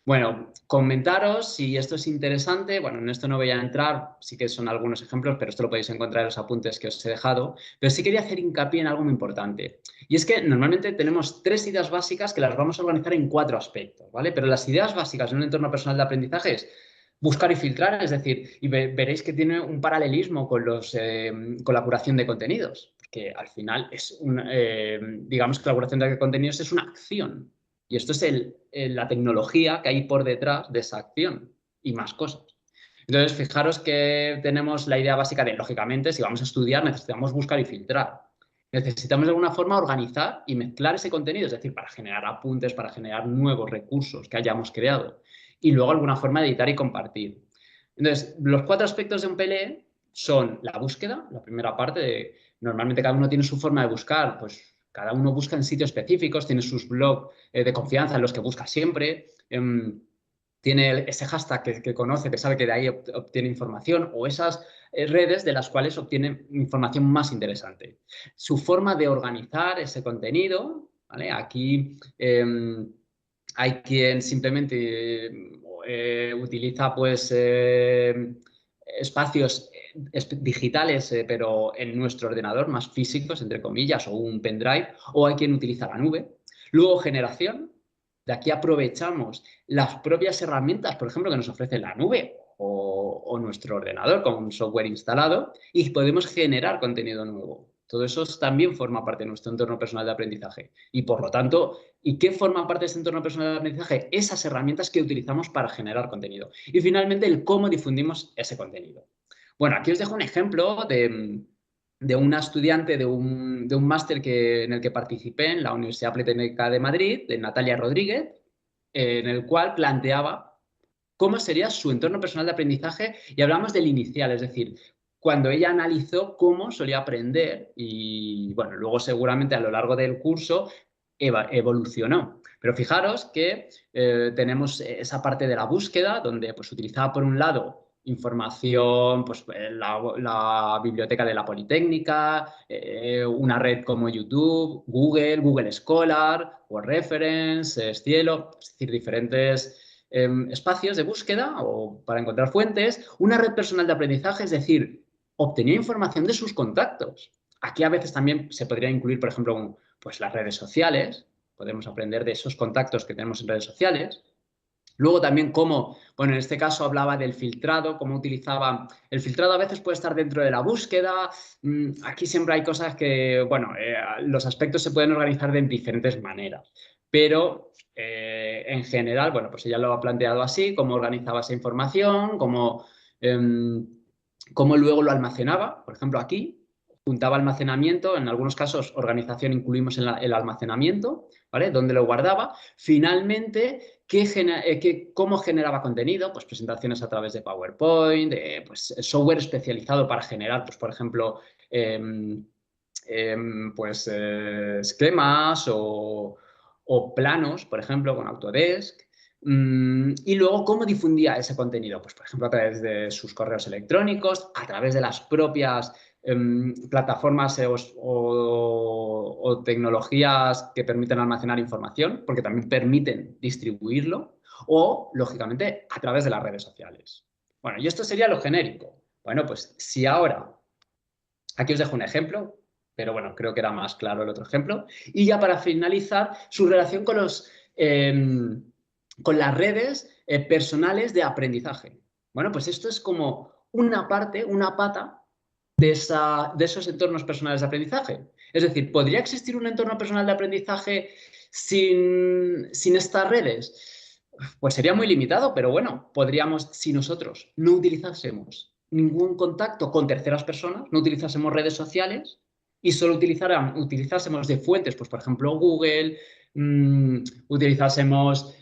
Bueno, comentaros si esto es interesante. Bueno, en esto no voy a entrar, sí que son algunos ejemplos, pero esto lo podéis encontrar en los apuntes que os he dejado. Pero sí quería hacer hincapié en algo muy importante. Y es que normalmente tenemos 3 ideas básicas que las vamos a organizar en 4 aspectos, ¿vale? Pero las ideas básicas en un entorno personal de aprendizaje es buscar y filtrar, es decir, y veréis que tiene un paralelismo con la curación de contenidos, porque al final digamos que la curación de contenidos es una acción. Y esto es la tecnología que hay por detrás de esa acción y más cosas. Entonces, fijaros que tenemos la idea básica de, lógicamente, si vamos a estudiar, necesitamos buscar y filtrar. Necesitamos de alguna forma organizar y mezclar ese contenido, es decir, para generar apuntes, para generar nuevos recursos que hayamos creado. Y luego alguna forma de editar y compartir. Entonces, los 4 aspectos de un PLE son la búsqueda, la primera parte. Normalmente cada uno tiene su forma de buscar, pues cada uno busca en sitios específicos, tiene sus blogs de confianza en los que busca siempre, tiene ese hashtag que conoce, que sabe que de ahí obtiene información, o esas redes de las cuales obtiene información más interesante. Su forma de organizar ese contenido, ¿vale? Aquí hay quien simplemente utiliza pues espacios digitales, pero en nuestro ordenador, más físicos, entre comillas, o un pendrive, o hay quien utiliza la nube. Luego, generación. De aquí aprovechamos las propias herramientas, por ejemplo, que nos ofrece la nube o nuestro ordenador con un software instalado y podemos generar contenido nuevo. Todo eso también forma parte de nuestro entorno personal de aprendizaje. Y por lo tanto, ¿y qué forman parte de este entorno personal de aprendizaje? Esas herramientas que utilizamos para generar contenido. Y finalmente, el cómo difundimos ese contenido. Bueno, aquí os dejo un ejemplo de una estudiante de un máster en el que participé en la Universidad Politécnica de Madrid, de Natalia Rodríguez, en el cual planteaba cómo sería su entorno personal de aprendizaje y hablamos del inicial, es decir, cuando ella analizó cómo solía aprender y, bueno, luego seguramente a lo largo del curso evolucionó. Pero fijaros que tenemos esa parte de la búsqueda donde pues utilizaba por un lado información, pues la biblioteca de la Politécnica, una red como YouTube, Google Scholar, Word Reference, Cielo, es decir, diferentes espacios de búsqueda o para encontrar fuentes, una red personal de aprendizaje, es decir, obtenía información de sus contactos. Aquí a veces también se podría incluir, por ejemplo, pues las redes sociales, podemos aprender de esos contactos que tenemos en redes sociales. Luego también cómo, bueno, en este caso hablaba del filtrado, cómo utilizaba... El filtrado a veces puede estar dentro de la búsqueda. Aquí siempre hay cosas que, bueno, los aspectos se pueden organizar de diferentes maneras. Pero en general, bueno, pues ella lo ha planteado así, cómo organizaba esa información, cómo luego lo almacenaba. Por ejemplo, aquí juntaba almacenamiento, en algunos casos organización incluimos el almacenamiento, ¿vale? Dónde lo guardaba. Finalmente, ¿cómo generaba contenido? Pues presentaciones a través de PowerPoint, pues software especializado para generar, pues por ejemplo, esquemas o planos, por ejemplo, con Autodesk. Y luego, ¿cómo difundía ese contenido? Pues, por ejemplo, a través de sus correos electrónicos, a través de las propias plataformas o tecnologías que permiten almacenar información, porque también permiten distribuirlo, o, lógicamente, a través de las redes sociales. Bueno, y esto sería lo genérico. Bueno, pues si ahora, aquí os dejo un ejemplo, pero bueno, creo que era más claro el otro ejemplo, y ya para finalizar, su relación con las redes personales de aprendizaje. Bueno, pues esto es como una parte, una pata de esos entornos personales de aprendizaje. Es decir, ¿podría existir un entorno personal de aprendizaje sin estas redes? Pues sería muy limitado, pero bueno, podríamos, si nosotros no utilizásemos ningún contacto con terceras personas, no utilizásemos redes sociales y solo utilizásemos de fuentes, pues por ejemplo Google, utilizásemos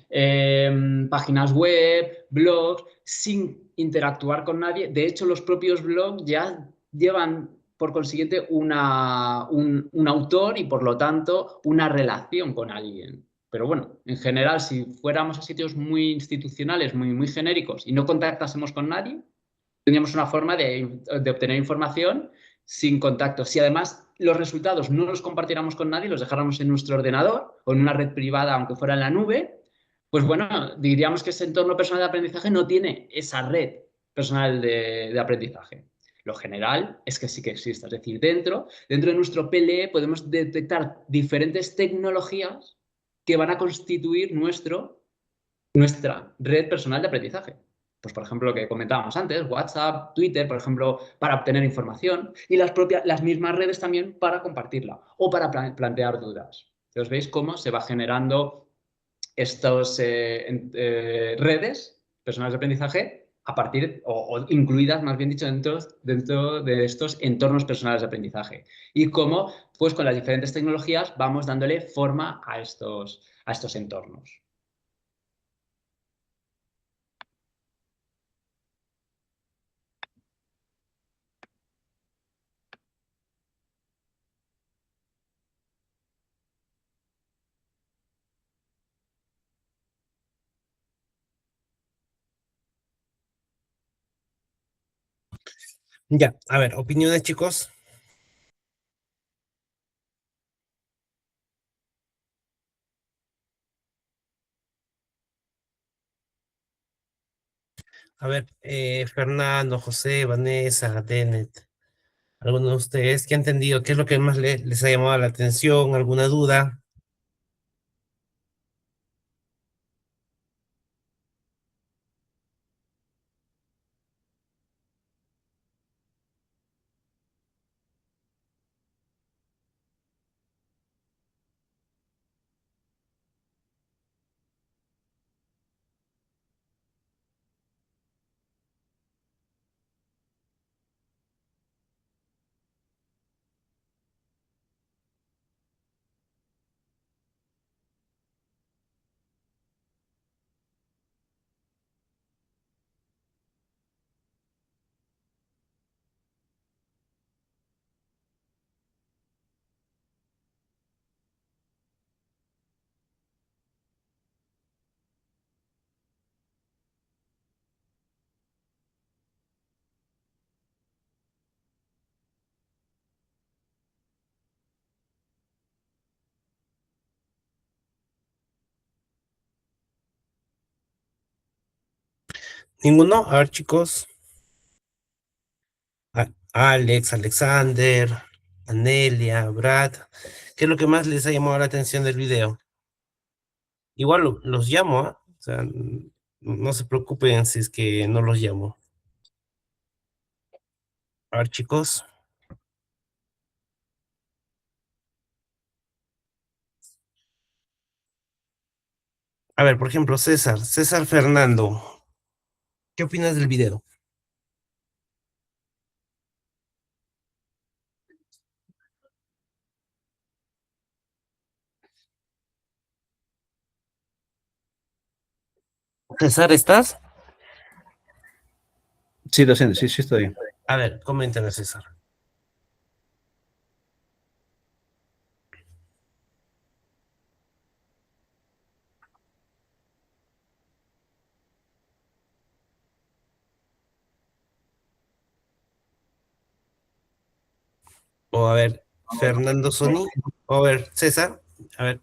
páginas web, blogs, sin interactuar con nadie. De hecho, los propios blogs ya llevan por consiguiente, un autor y, por lo tanto, una relación con alguien. Pero bueno, en general, si fuéramos a sitios muy institucionales, muy genéricos y no contactásemos con nadie, tendríamos una forma de obtener información sin contacto. Si además los resultados no los compartiéramos con nadie, los dejáramos en nuestro ordenador o en una red privada, aunque fuera en la nube, pues bueno, diríamos que ese entorno personal de aprendizaje no tiene esa red personal de aprendizaje. Lo general es que sí que existe. Es decir, dentro de nuestro PLE podemos detectar diferentes tecnologías que van a constituir nuestra red personal de aprendizaje. Pues, por ejemplo, lo que comentábamos antes, WhatsApp, Twitter, por ejemplo, para obtener información, y las mismas redes también para compartirla o para plantear dudas. Entonces, veis cómo se va generando estas redes personales de aprendizaje a partir, o incluidas, más bien dicho, dentro de estos entornos personales de aprendizaje. Y cómo, pues, con las diferentes tecnologías vamos dándole forma a estos entornos. Ya, a ver, opiniones, chicos. A ver, Fernando, José, Vanessa, Denet, algunos de ustedes, ¿qué han entendido? ¿Qué es lo que más les ha llamado la atención? ¿Alguna duda? ¿Ninguno? A ver, chicos. Alex, Alexander, Anelia, Brad, ¿qué es lo que más les ha llamado la atención del video? Igual los llamo, ¿ah? O sea, no se preocupen si es que no los llamo. A ver, chicos. A ver, por ejemplo, César Fernando, ¿qué opinas del video? César, ¿estás? Sí, docente, sí, sí estoy. A ver, coméntame, César. O a ver, Fernando Sony. O a ver, César. A ver,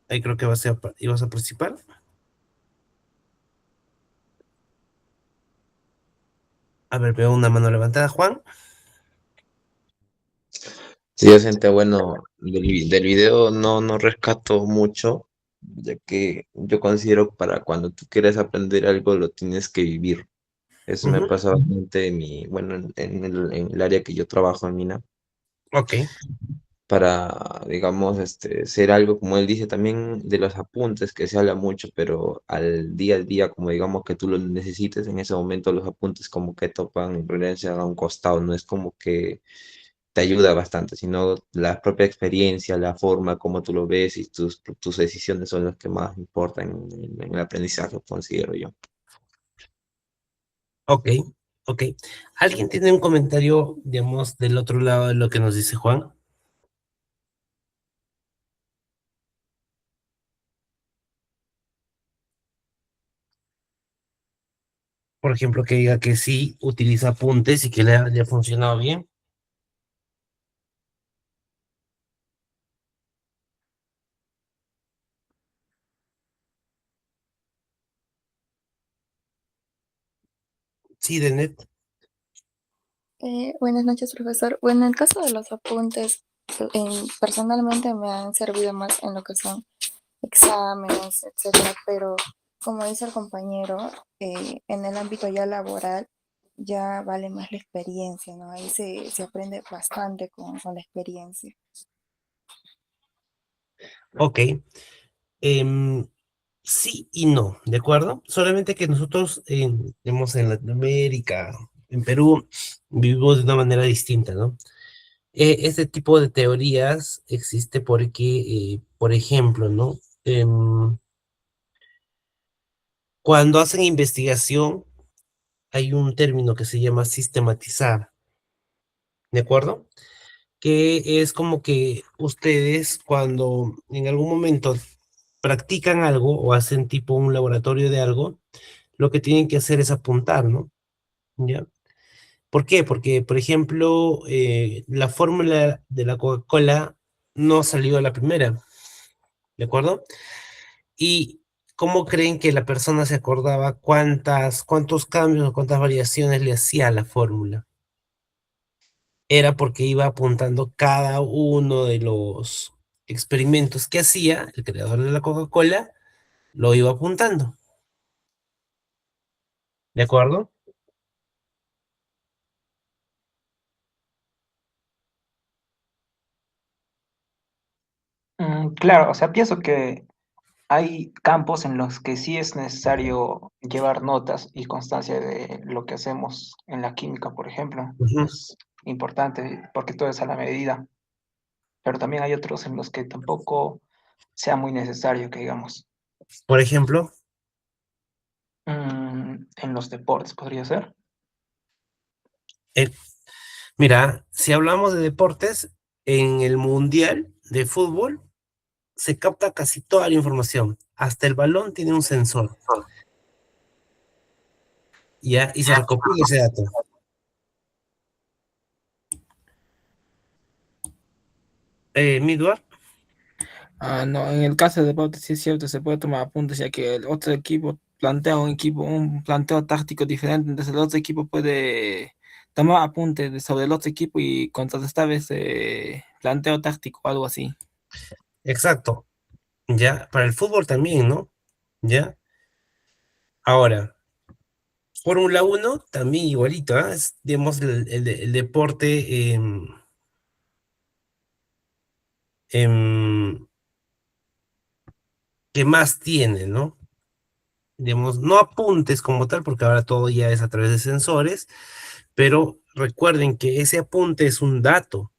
ahí creo que ibas a participar. A ver, veo una mano levantada, Juan. Sí, docente, bueno, del video no rescato mucho, ya que yo considero que para cuando tú quieres aprender algo lo tienes que vivir. Eso me Ujú. pasa bastante bueno, en el área que yo trabajo en Mina, Ok, para, digamos, ser algo, como él dice, también de los apuntes, que se habla mucho, pero al día, como digamos que tú lo necesites, en ese momento los apuntes como que topan relevancia a un costado, no es como que te ayuda bastante, sino la propia experiencia, la forma como tú lo ves y tus decisiones son las que más importan en el aprendizaje, considero yo. ok. Ok. ¿Alguien tiene un comentario, digamos, del otro lado de lo que nos dice Juan? Por ejemplo, que diga que sí utiliza apuntes y que le ha funcionado bien. Sí, Denet. Buenas noches, profesor. Bueno, en el caso de los apuntes, personalmente me han servido más en lo que son exámenes, etcétera, pero como dice el compañero, en el ámbito ya laboral ya vale más la experiencia, ¿no? Ahí se aprende bastante con la experiencia. Ok. Em, sí y no, ¿de acuerdo? Solamente que nosotros, digamos, en Latinoamérica, en Perú, vivimos de una manera distinta, ¿no? Este tipo de teorías existe porque, por ejemplo, ¿no? Cuando hacen investigación, hay un término que se llama sistematizar, ¿de acuerdo? Que es como que ustedes cuando en algún momento practican algo o hacen tipo un laboratorio de algo, lo que tienen que hacer es apuntar, ¿no? ¿Ya? ¿Por qué? Porque, por ejemplo, la fórmula de la Coca-Cola no salió a la primera, ¿de acuerdo? ¿Y cómo creen que la persona se acordaba cuántos cambios o cuántas variaciones le hacía a la fórmula? Era porque iba apuntando cada uno de los experimentos que hacía el creador de la Coca-Cola, lo iba apuntando, ¿de acuerdo? Claro, o sea, pienso que hay campos en los que sí es necesario llevar notas y constancia de lo que hacemos en la química, por ejemplo. Ujú. Es importante porque todo es a la medida, pero también hay otros en los que tampoco sea muy necesario que digamos. Por ejemplo, En los deportes podría ser. eh, mira, si hablamos de deportes, en el Mundial de Fútbol se capta casi toda la información, hasta el balón tiene un sensor, ¿ya? Y se recopila ese dato. Midward, No, en el caso de deporte sí es cierto, se puede tomar apuntes, ya que el otro equipo plantea un planteo táctico diferente, entonces el otro equipo puede tomar apuntes sobre el otro equipo y contrarrestar ese planteo táctico o algo así. exacto, ¿ya? Para el fútbol también, ¿no? ¿Ya? Ahora, Fórmula 1 también igualito, ¿ah? Es, digamos, el deporte em, que más tiene, ¿no? Digamos, no apuntes como tal, porque ahora todo ya es a través de sensores, pero recuerden que ese apunte es un dato,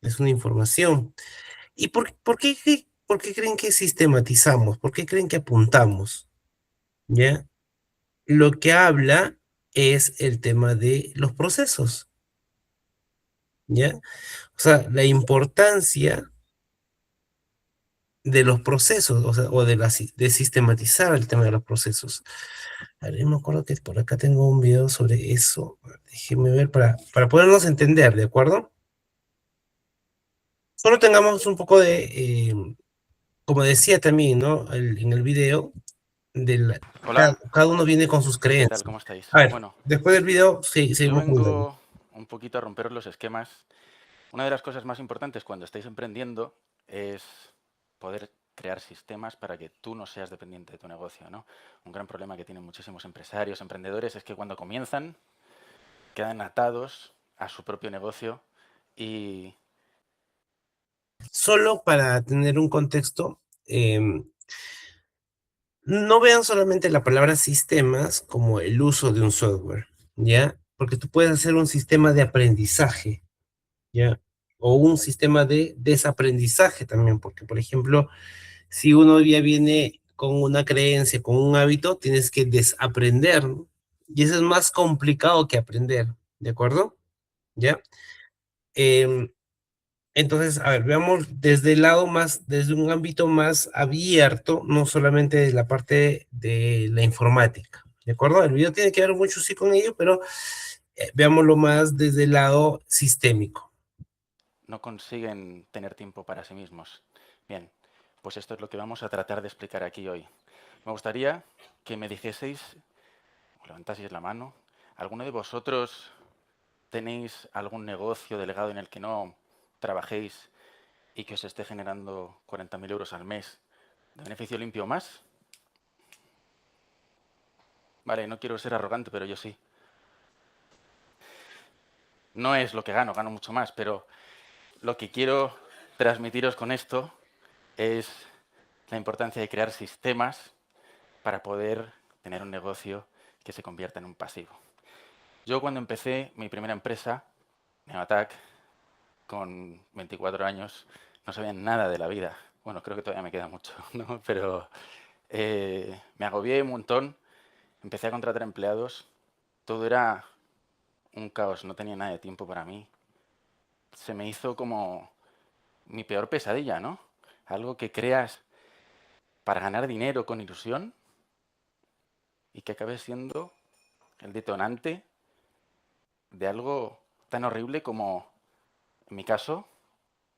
es una información. ¿Y por qué creen que sistematizamos? ¿Por qué creen que apuntamos? ¿Ya? Lo que habla es el tema de los procesos, ¿ya? O sea, la importancia de los procesos, o sea, o de sistematizar el tema de los procesos. A ver, me acuerdo que por acá tengo un video sobre eso. Déjenme ver para podernos entender, ¿de acuerdo? Solo tengamos un poco de, como decía también, ¿no? En el video, Hola, cada uno viene con sus ¿qué tal? creencias. ¿Cómo estáis? A ver, Bueno, después del video, sí, yo seguimos comentando. vengo un poquito a romper los esquemas. Una de las cosas más importantes cuando estáis emprendiendo es poder crear sistemas para que tú no seas dependiente de tu negocio, ¿no? Un gran problema que tienen muchísimos empresarios, emprendedores, es que cuando comienzan quedan atados a su propio negocio y... Solo para tener un contexto, no vean solamente la palabra sistemas como el uso de un software, ¿ya? Porque tú puedes hacer un sistema de aprendizaje, ¿ya? O un sistema de desaprendizaje también, porque, por ejemplo, si uno ya viene con una creencia, con un hábito, tienes que desaprender, ¿no? y eso es más complicado que aprender, ¿de acuerdo? ¿Ya? Em, entonces, a ver, veamos desde el lado más, desde un ámbito más abierto, no solamente de la parte de la informática, ¿de acuerdo? El video tiene que ver mucho sí con ello, pero veámoslo más desde el lado sistémico. No consiguen tener tiempo para sí mismos. Bien, pues esto es lo que vamos a tratar de explicar aquí hoy. Me gustaría que me dijeseis, o levantaseis la mano, ¿alguno de vosotros tenéis algún negocio delegado en el que no trabajéis y que os esté generando 40.000 euros al mes de beneficio limpio o más? Vale, no quiero ser arrogante, pero yo sí. No es lo que gano, gano mucho más, pero lo que quiero transmitiros con esto es la importancia de crear sistemas para poder tener un negocio que se convierta en un pasivo. Yo cuando empecé mi primera empresa, Neoattack, con 24 años, no sabía nada de la vida. Bueno, creo que todavía me queda mucho, ¿no? Pero me agobié un montón, empecé a contratar empleados, todo era un caos, no tenía nada de tiempo para mí. Se me hizo como mi peor pesadilla, ¿no? Algo que creas para ganar dinero con ilusión y que acabe siendo el detonante de algo tan horrible como, en mi caso,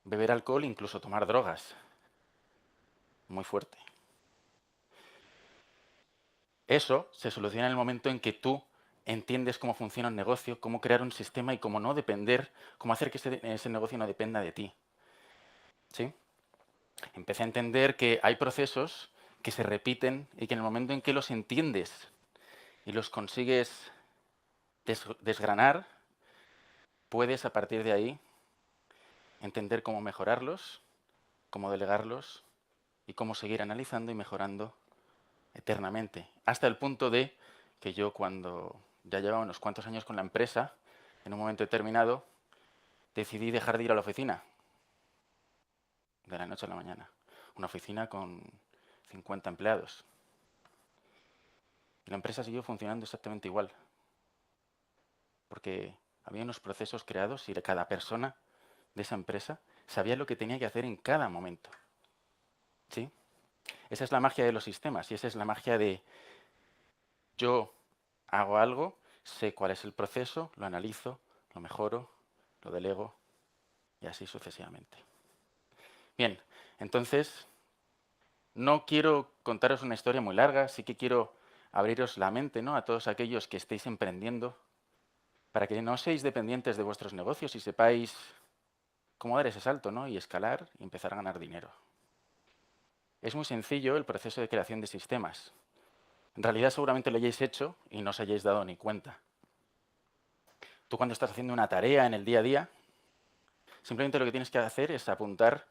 beber alcohol e incluso tomar drogas. Muy fuerte. Eso se soluciona en el momento en que tú entiendes cómo funciona un negocio, cómo crear un sistema y cómo no depender, cómo hacer que ese negocio no dependa de ti. ¿Sí? Empecé a entender que hay procesos que se repiten y que en el momento en que los entiendes y los consigues desgranar, puedes a partir de ahí entender cómo mejorarlos, cómo delegarlos y cómo seguir analizando y mejorando eternamente. Hasta el punto de que yo cuando ya llevaba unos cuantos años con la empresa, en un momento determinado, decidí dejar de ir a la oficina. De la noche a la mañana. Una oficina con 50 empleados. Y la empresa siguió funcionando exactamente igual. Porque había unos procesos creados y cada persona de esa empresa sabía lo que tenía que hacer en cada momento. ¿Sí? Esa es la magia de los sistemas y esa es la magia de yo hago algo, sé cuál es el proceso, lo analizo, lo mejoro, lo delego y así sucesivamente. Bien, entonces no quiero contaros una historia muy larga, sí que quiero abriros la mente, ¿no?, a todos aquellos que estéis emprendiendo para que no seáis dependientes de vuestros negocios y sepáis cómo dar ese salto, ¿no?, y escalar y empezar a ganar dinero. Es muy sencillo el proceso de creación de sistemas. En realidad seguramente lo hayáis hecho y no os hayáis dado ni cuenta. Tú cuando estás haciendo una tarea en el día a día, simplemente lo que tienes que hacer es apuntar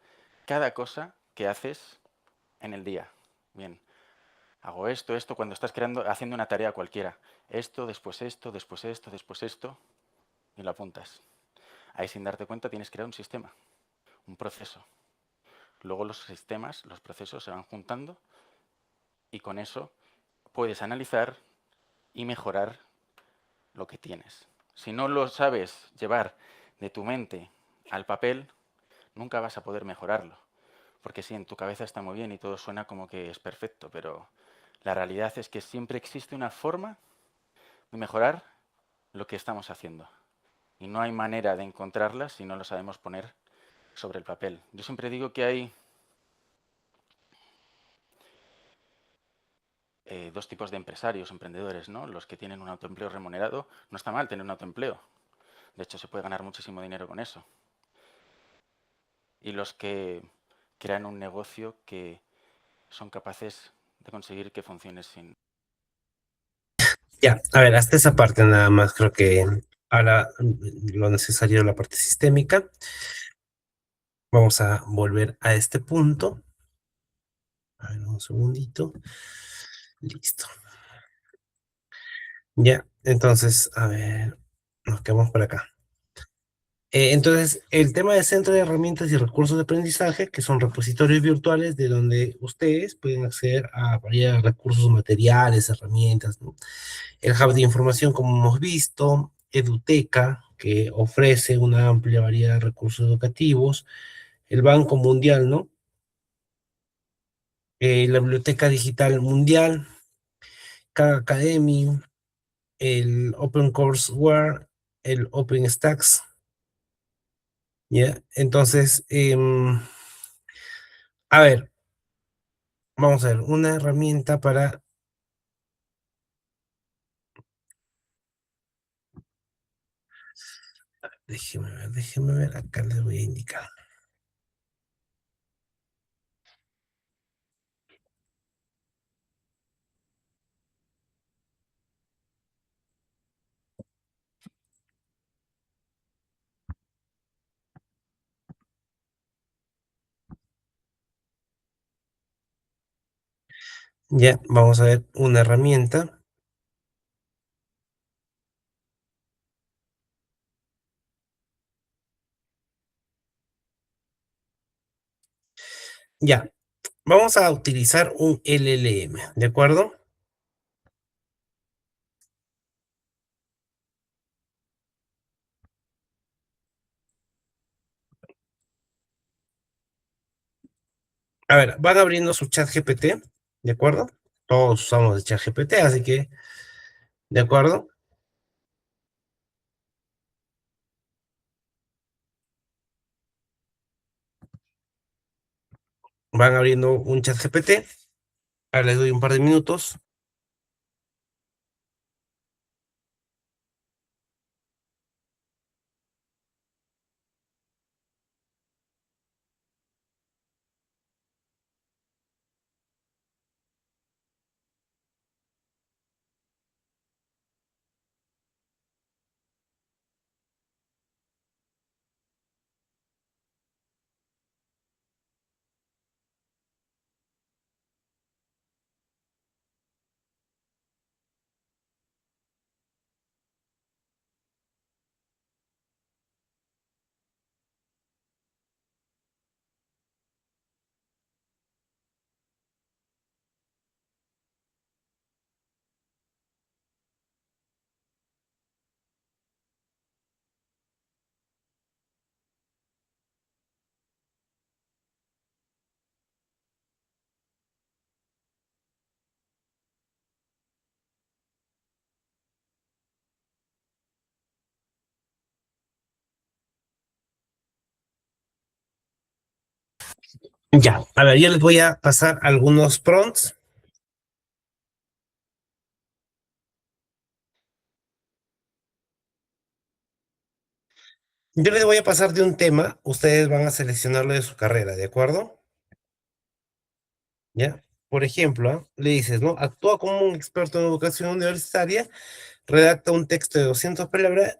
cada cosa que haces en el día. Bien, hago esto, esto, cuando estás haciendo una tarea cualquiera. Esto, después esto, después esto, después esto, y lo apuntas. Ahí sin darte cuenta tienes creado un sistema, un proceso. Luego los sistemas, los procesos se van juntando y con eso puedes analizar y mejorar lo que tienes. Si no lo sabes llevar de tu mente al papel, nunca vas a poder mejorarlo. Porque sí, en tu cabeza está muy bien y todo suena como que es perfecto, pero la realidad es que siempre existe una forma de mejorar lo que estamos haciendo. Y no hay manera de encontrarla si no lo sabemos poner sobre el papel. Yo siempre digo que hay dos tipos de empresarios, emprendedores, ¿no? Los que tienen un autoempleo remunerado. No está mal tener un autoempleo. De hecho, se puede ganar muchísimo dinero con eso. Y los que crean un negocio que son capaces de conseguir que funcione sin... Ya, a ver, hasta esa parte nada más creo que ahora lo necesario de la parte sistémica. Vamos a volver a este punto. A ver, un segundito. Listo. Ya, entonces, a ver, nos quedamos por acá. Entonces, el tema del centro de herramientas y recursos de aprendizaje, que son repositorios virtuales de donde ustedes pueden acceder a varios recursos materiales, herramientas, ¿no? El hub de información, como hemos visto, Eduteca, que ofrece una amplia variedad de recursos educativos, el Banco Mundial, ¿no? La Biblioteca Digital Mundial, Khan Academy, el OpenCourseWare, el OpenStax, ¿ya? Entonces, a ver, vamos a ver, una herramienta para... déjeme ver, acá les voy a indicar. Ya, vamos a ver una herramienta. Ya, vamos a utilizar un LLM, ¿de acuerdo? A ver, van abriendo su chat GPT, ¿de acuerdo? Todos usamos el chat GPT, así que, ¿de acuerdo? Van abriendo un chat GPT. Ahora les doy un par de minutos. Ya, a ver, yo les voy a pasar algunos prompts. Yo les voy a pasar de un tema, ustedes van a seleccionarlo de su carrera, ¿de acuerdo? ¿Ya? Por ejemplo, le dices, ¿no? Actúa como un experto en educación universitaria, redacta un texto de 200 palabras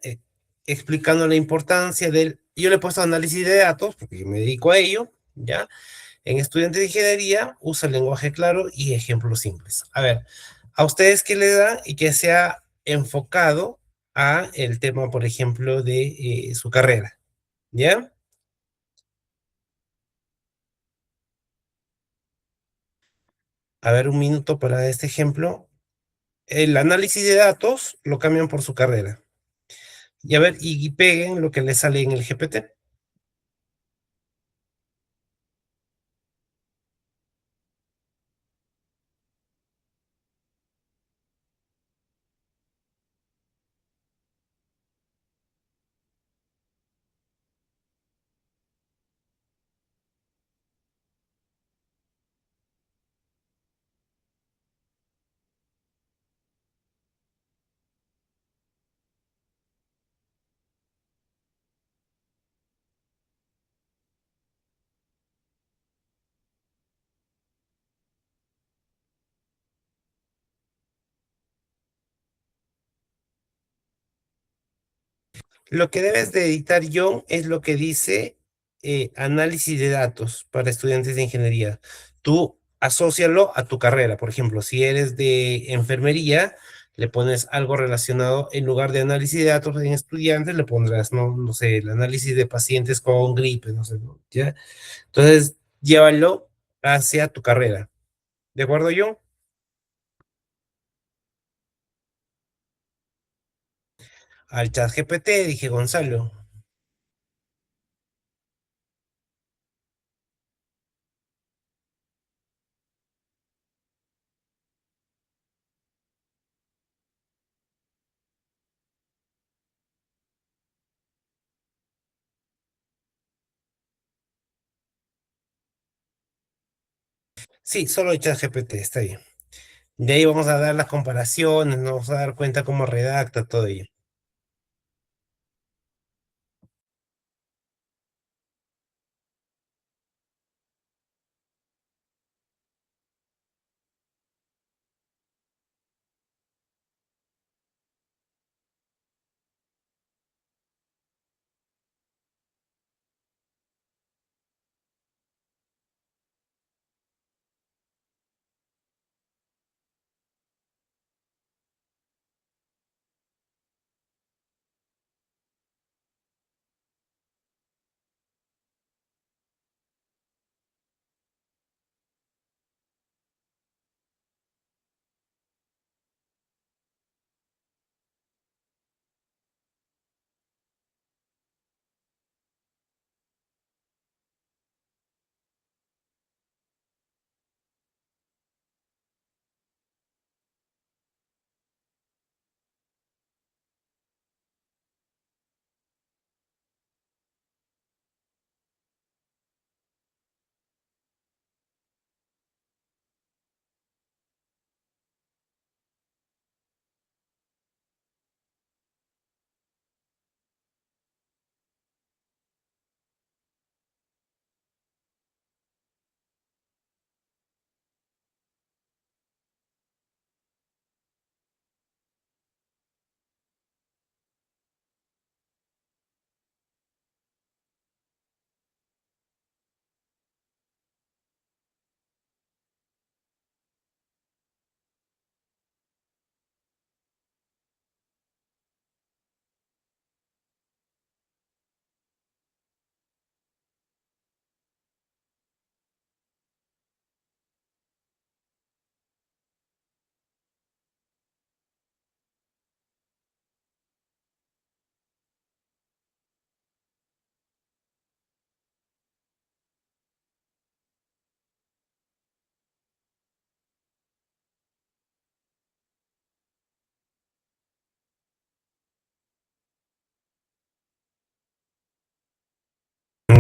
explicando la importancia del... Yo le he puesto análisis de datos, porque yo me dedico a ello, ¿ya? En estudiantes de ingeniería, usa lenguaje claro y ejemplos simples. A ver, ¿a ustedes qué le da y que sea enfocado a el tema, por ejemplo, de su carrera? ¿Ya? A ver, un minuto para este ejemplo. El análisis de datos lo cambian por su carrera. Y a ver, y peguen lo que les sale en el GPT. Lo que debes de editar, John, es lo que dice análisis de datos para estudiantes de ingeniería. Tú asócialo a tu carrera. Por ejemplo, si eres de enfermería, le pones algo relacionado, en lugar de análisis de datos en estudiantes, le pondrás, no sé, el análisis de pacientes con gripe, no sé, ¿no? ¿Ya? Entonces, llévalo hacia tu carrera. ¿De acuerdo, yo? Al chat GPT, dije Gonzalo. Sí, solo el chat GPT, está bien. De ahí vamos a dar las comparaciones, nos vamos a dar cuenta cómo redacta todo ello.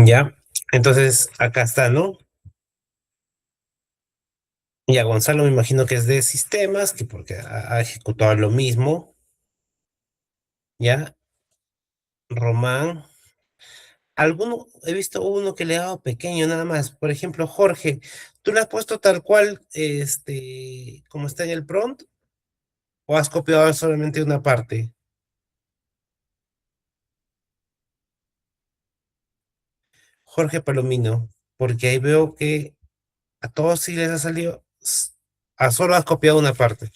Ya, entonces acá está, ¿no? Y a Gonzalo me imagino que es de sistemas, que porque ha ejecutado lo mismo, ¿ya? Román. Alguno, he visto uno que le ha dado pequeño nada más. Por ejemplo, Jorge, ¿tú le has puesto tal cual, como está en el prompt, o has copiado solamente una parte? Jorge Palomino, porque ahí veo que a todos sí les ha salido, a solo has copiado una parte.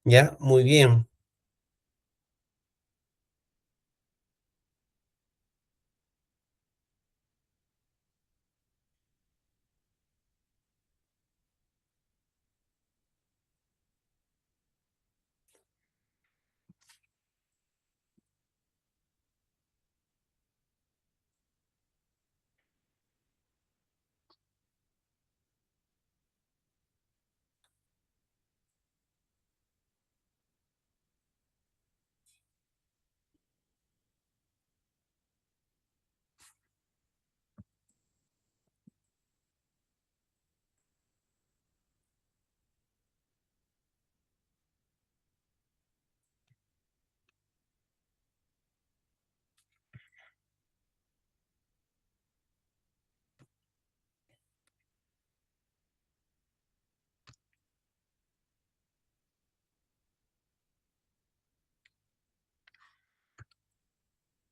Ya, muy bien.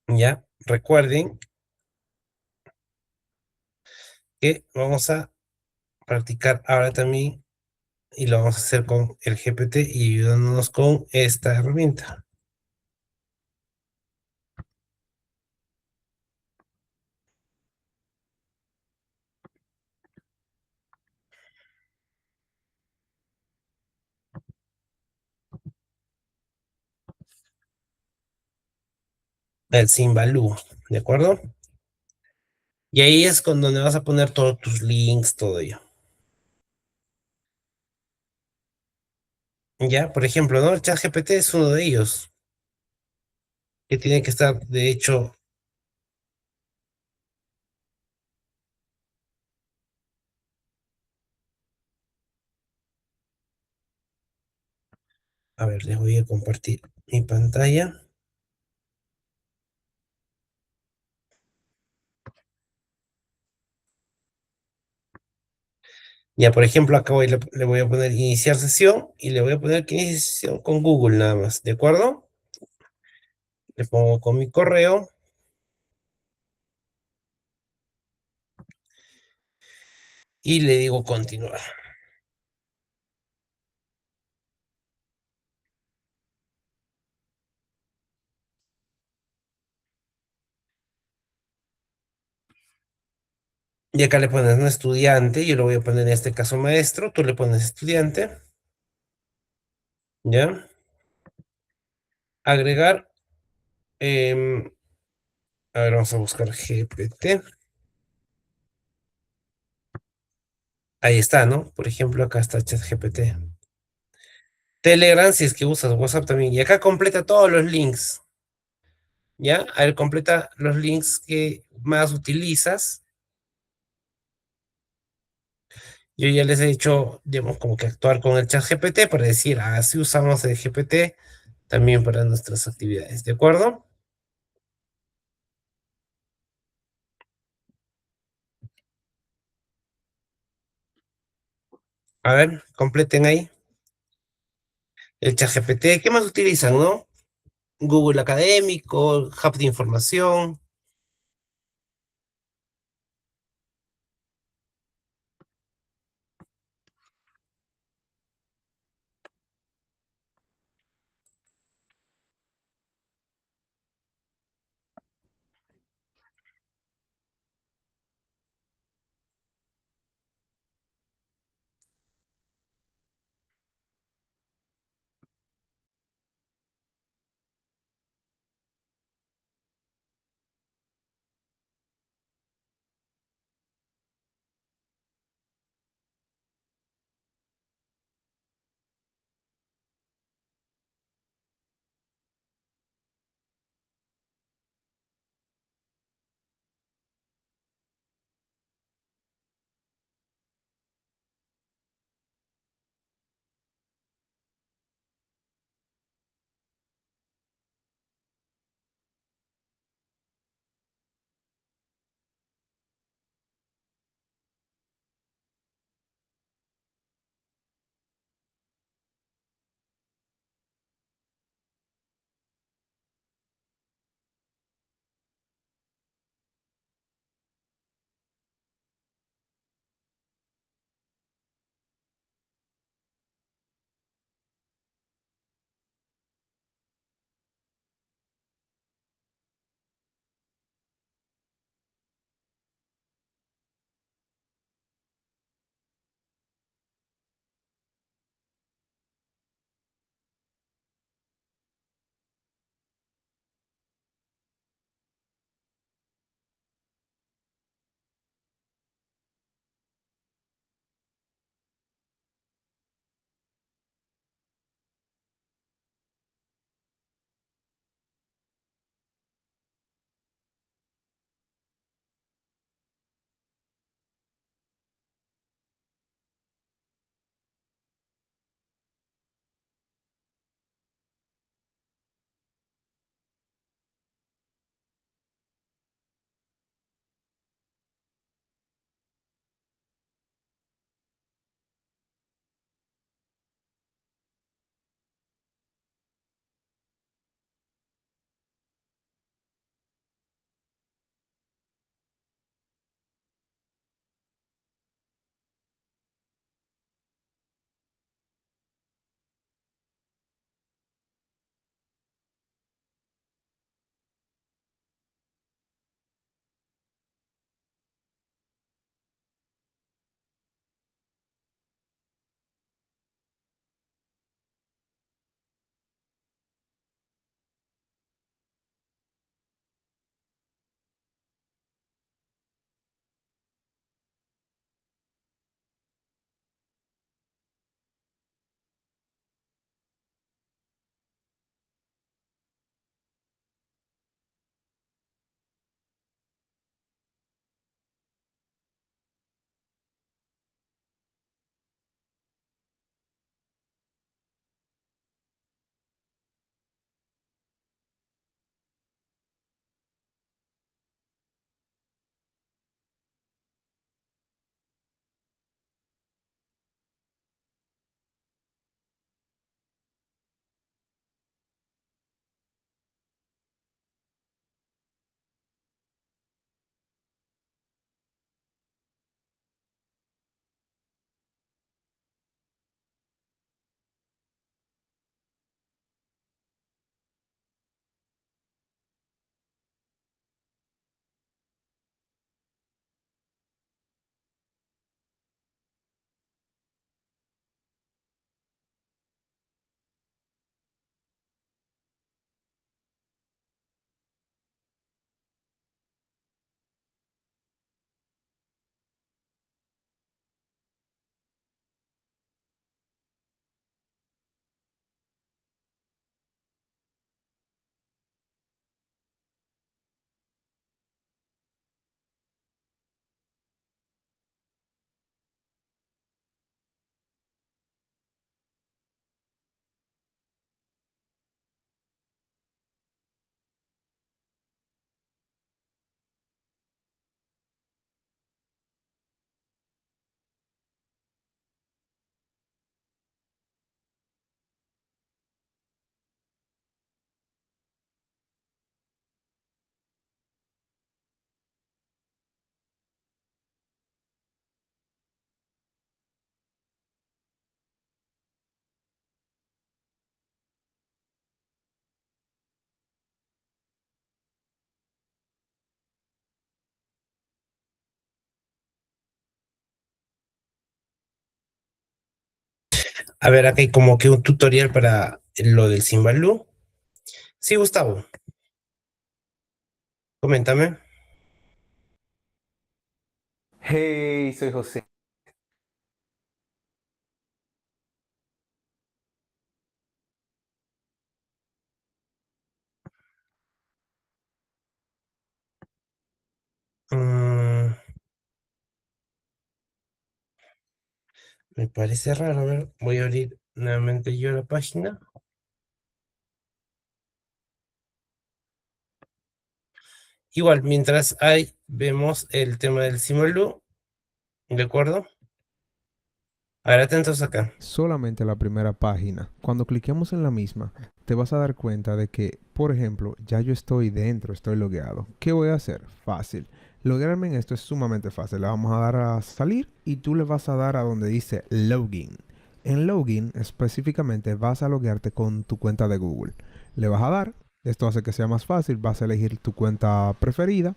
Ya, recuerden que vamos a practicar ahora también y lo vamos a hacer con el GPT y ayudándonos con esta herramienta. El Simbalú, ¿de acuerdo? Y ahí es con donde vas a poner todos tus links, todo ello. Ya, por ejemplo, ¿no? El ChatGPT es uno de ellos, que tiene que estar, de hecho, a ver, les voy a compartir mi pantalla. Ya, por ejemplo, acá le voy a poner iniciar sesión y le voy a poner que inicie sesión con Google nada más, ¿de acuerdo? Le pongo con mi correo y le digo continuar. Y acá le pones un estudiante, yo le voy a poner en este caso maestro, tú le pones estudiante, ¿ya? Agregar, a ver, vamos a buscar GPT. Ahí está, ¿no? Por ejemplo, acá está ChatGPT. Telegram, si es que usas WhatsApp también. Y acá completa todos los links, ¿ya? A ver, completa los links que más utilizas. Yo ya les he dicho, digamos, como que actuar con el ChatGPT para decir, así usamos el GPT también para nuestras actividades, ¿de acuerdo? A ver, completen ahí. El ChatGPT, ¿qué más utilizan, no? Google Académico, Hub de Información. A ver, acá hay como que un tutorial para lo del Simbalú. Sí, Gustavo, coméntame. Hey, soy José. Mm, me parece raro. A ver, voy a abrir nuevamente yo la página. Igual, mientras vemos el tema del Simbalú, ¿de acuerdo? Ahora atentos acá. Solamente la primera página. Cuando cliquemos en la misma, te vas a dar cuenta de que, por ejemplo, ya yo estoy dentro, estoy logueado. ¿Qué voy a hacer? Fácil. Loguearme en esto es sumamente fácil. Le vamos a dar a salir y tú le vas a dar a donde dice Login. En Login específicamente vas a loguearte con tu cuenta de Google. Le vas a dar, esto hace que sea más fácil, vas a elegir tu cuenta preferida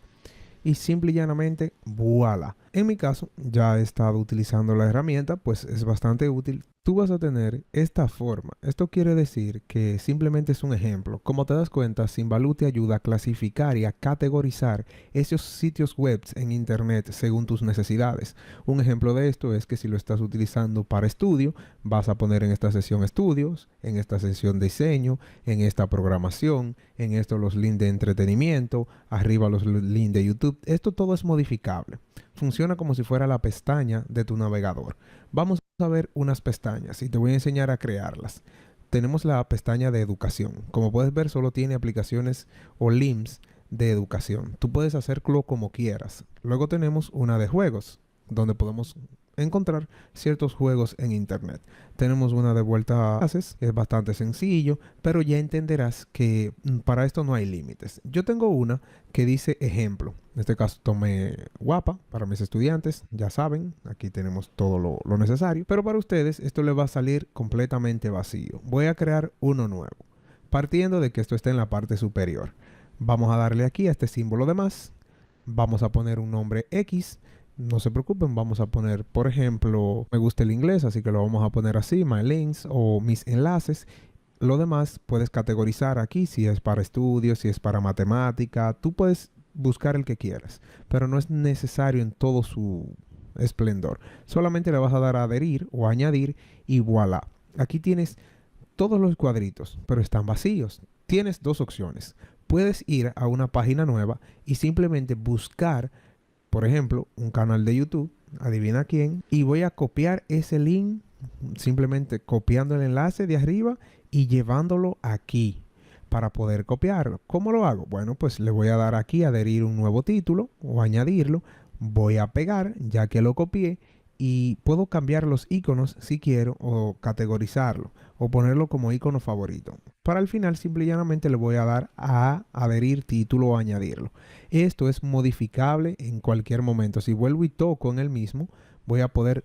y simple y llanamente, voilà. En mi caso, ya he estado utilizando la herramienta, pues es bastante útil. Tú vas a tener esta forma. Esto quiere decir que simplemente es un ejemplo. Como te das cuenta, Simbalú te ayuda a clasificar y a categorizar esos sitios web en internet según tus necesidades. Un ejemplo de esto es que si lo estás utilizando para estudio, vas a poner en esta sesión estudios, en esta sesión diseño, en esta programación, en esto los links de entretenimiento, arriba los links de YouTube. Esto todo es modificable. Funciona como si fuera la pestaña de tu navegador. Vamos a ver unas pestañas y te voy a enseñar a crearlas. Tenemos la pestaña de educación. Como puedes ver, solo tiene aplicaciones o links de educación. Tú puedes hacerlo como quieras. Luego tenemos una de juegos, donde podemos encontrar ciertos juegos en internet. Tenemos una de vuelta a clases, es bastante sencillo, pero ya entenderás que para esto no hay límites. Yo tengo una que dice ejemplo. En este caso tomé Guapa para mis estudiantes, ya saben, aquí tenemos todo lo necesario, pero para ustedes esto les va a salir completamente vacío. Voy a crear uno nuevo, partiendo de que esto está en la parte superior. Vamos a darle aquí a este símbolo de más, vamos a poner un nombre X. No se preocupen, vamos a poner, por ejemplo, me gusta el inglés, así que lo vamos a poner así, my links o mis enlaces. Lo demás puedes categorizar aquí si es para estudios, si es para matemática. Tú puedes buscar el que quieras, pero no es necesario en todo su esplendor. Solamente le vas a dar a adherir o añadir y voilà. Aquí tienes todos los cuadritos, pero están vacíos. Tienes dos opciones. Puedes ir a una página nueva y simplemente buscar, por ejemplo, un canal de YouTube, adivina quién, y voy a copiar ese link, simplemente copiando el enlace de arriba y llevándolo aquí para poder copiarlo. ¿Cómo lo hago? Bueno, pues le voy a dar aquí a adherir un nuevo título o añadirlo, voy a pegar ya que lo copié y puedo cambiar los iconos si quiero o categorizarlo o ponerlo como icono favorito. Para el final simple y llanamente le voy a dar a adherir título o añadirlo. Esto es modificable en cualquier momento. Si vuelvo y toco en el mismo, voy a poder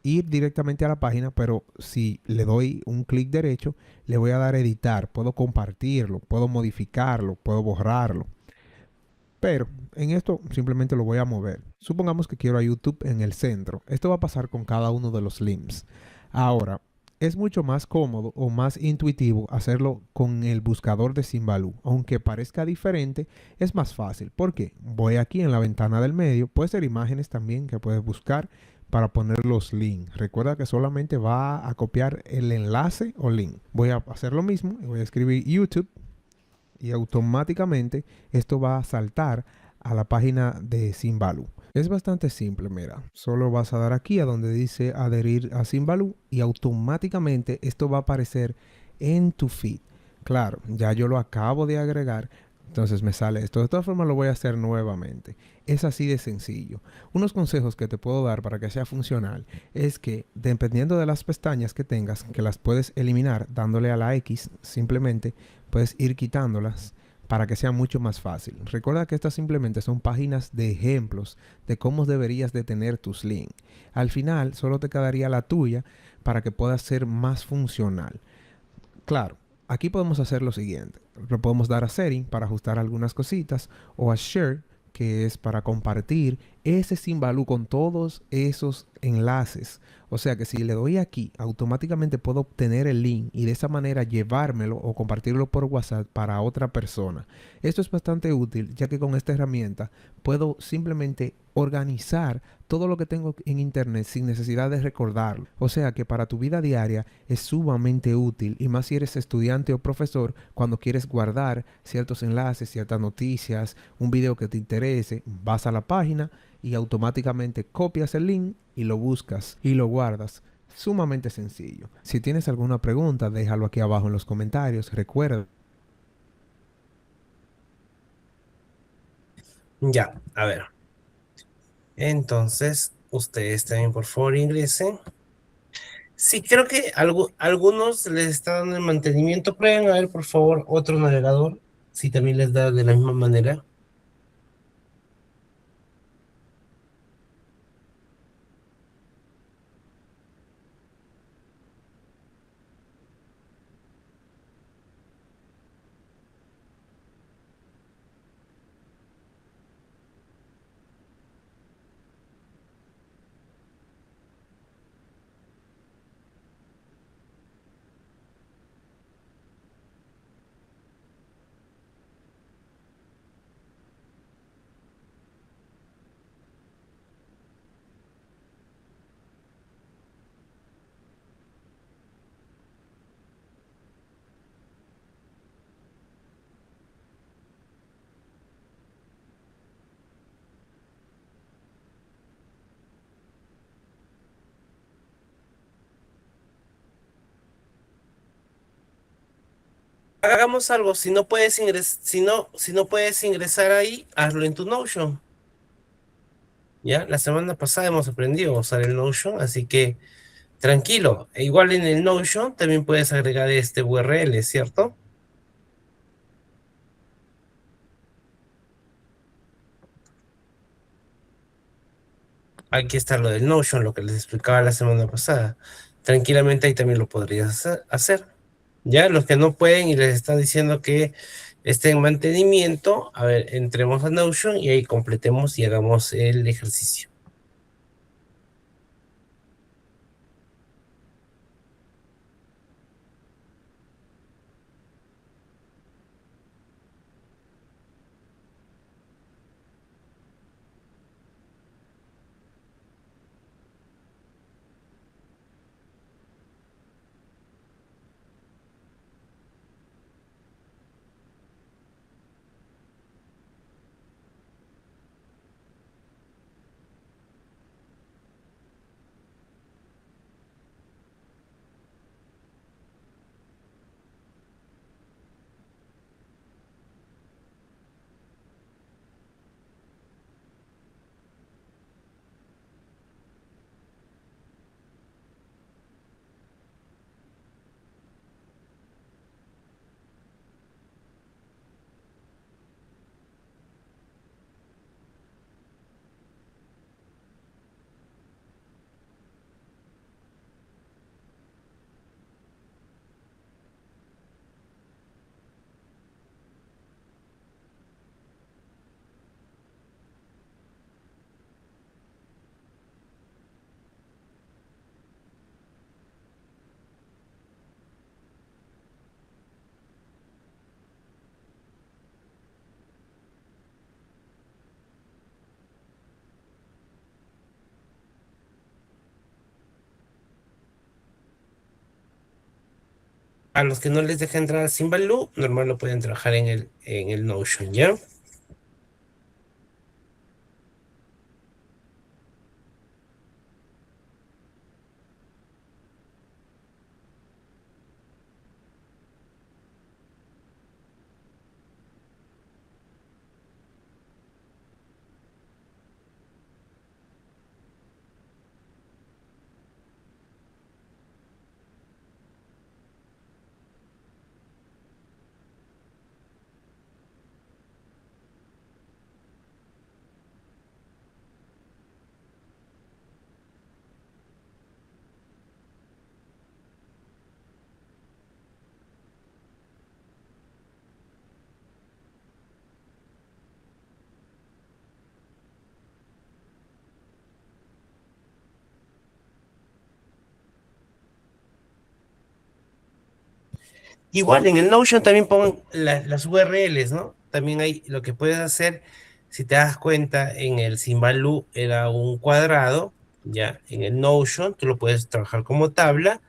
ir directamente a la página, pero si le doy un clic derecho, le voy a dar a editar. Puedo compartirlo, puedo modificarlo, puedo borrarlo. Pero en esto simplemente lo voy a mover. Supongamos que quiero a YouTube en el centro. Esto va a pasar con cada uno de los links. Ahora, es mucho más cómodo o más intuitivo hacerlo con el buscador de Simbalú. Aunque parezca diferente, es más fácil. Porque voy aquí en la ventana del medio. Puede ser imágenes también que puedes buscar para poner los links. Recuerda que solamente va a copiar el enlace o link. Voy a hacer lo mismo y voy a escribir YouTube. Y automáticamente esto va a saltar a la página de Simbalú. Es bastante simple, mira. Solo vas a dar aquí a donde dice adherir a Simbalú y automáticamente esto va a aparecer en tu feed. Claro, ya yo lo acabo de agregar, entonces me sale esto. De todas formas lo voy a hacer nuevamente. Es así de sencillo. Unos consejos que te puedo dar para que sea funcional es que dependiendo de las pestañas que tengas, que las puedes eliminar dándole a la X, simplemente puedes ir quitándolas para que sea mucho más fácil. Recuerda que estas simplemente son páginas de ejemplos de cómo deberías de tener tus links. Al final solo te quedaría la tuya para que pueda ser más funcional. Claro, aquí podemos hacer lo siguiente. Le podemos dar a Setting para ajustar algunas cositas o a Share, que es para compartir ese Simbalú con todos esos enlaces. O sea que si le doy aquí, automáticamente puedo obtener el link y de esa manera llevármelo o compartirlo por WhatsApp para otra persona. Esto es bastante útil, ya que con esta herramienta puedo simplemente organizar todo lo que tengo en internet sin necesidad de recordarlo. O sea que para tu vida diaria es sumamente útil, y más si eres estudiante o profesor, cuando quieres guardar ciertos enlaces, ciertas noticias, un video que te interese, vas a la página y automáticamente copias el link y lo buscas y lo guardas. Sumamente sencillo. Si tienes alguna pregunta, déjalo aquí abajo en los comentarios. Recuerda. Ya, a ver. Entonces, ustedes también por favor ingresen. Sí, creo que algunos les está dando el mantenimiento. Prueben a ver, por favor, otro navegador, si también les da de la misma manera. Hagamos algo, si no puedes si no puedes ingresar ahí, hazlo en tu Notion. Ya, la semana pasada hemos aprendido a usar el Notion, así que tranquilo. E igual en el Notion también puedes agregar este URL, ¿cierto? Aquí está lo del Notion, lo que les explicaba la semana pasada. Tranquilamente ahí también lo podrías hacer. Ya, los que no pueden y les está diciendo que esté en mantenimiento, a ver, entremos a Notion y ahí completemos y hagamos el ejercicio. A los que no les deja entrar sin Baloo, normal lo pueden trabajar en el Notion, ¿ya? Igual en el Notion también pongan las URLs, ¿no? También hay lo que puedes hacer, si te das cuenta, en el Symbaloo era un cuadrado, ya en el Notion tú lo puedes trabajar como tabla.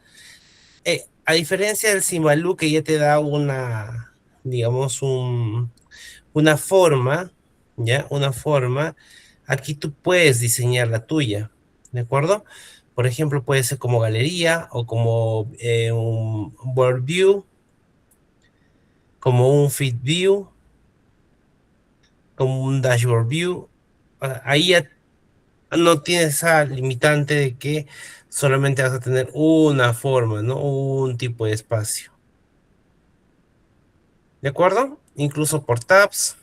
A diferencia del Symbaloo que ya te da una, digamos, una forma, ¿ya? Una forma, aquí tú puedes diseñar la tuya, ¿de acuerdo? Por ejemplo, puede ser como galería o como un board view, como un feed view, como un dashboard view. Ahí ya no tienes esa limitante de que solamente vas a tener una forma, ¿no? Un tipo de espacio. ¿De acuerdo? Incluso por tabs.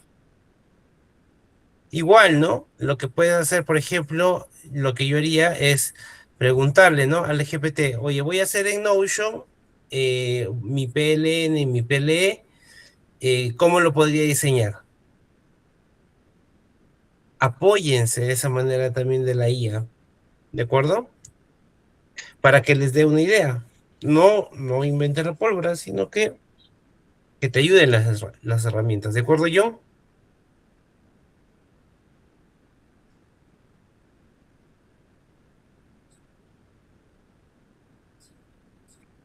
Igual, ¿no? Lo que puedes hacer, por ejemplo, lo que yo haría es preguntarle, ¿no? Al GPT, oye, voy a hacer en Notion mi PLN, mi PLE, ¿cómo lo podría diseñar? Apóyense de esa manera también de la IA, ¿de acuerdo? Para que les dé una idea. No inventen la pólvora, sino que te ayuden las herramientas, ¿de acuerdo, John?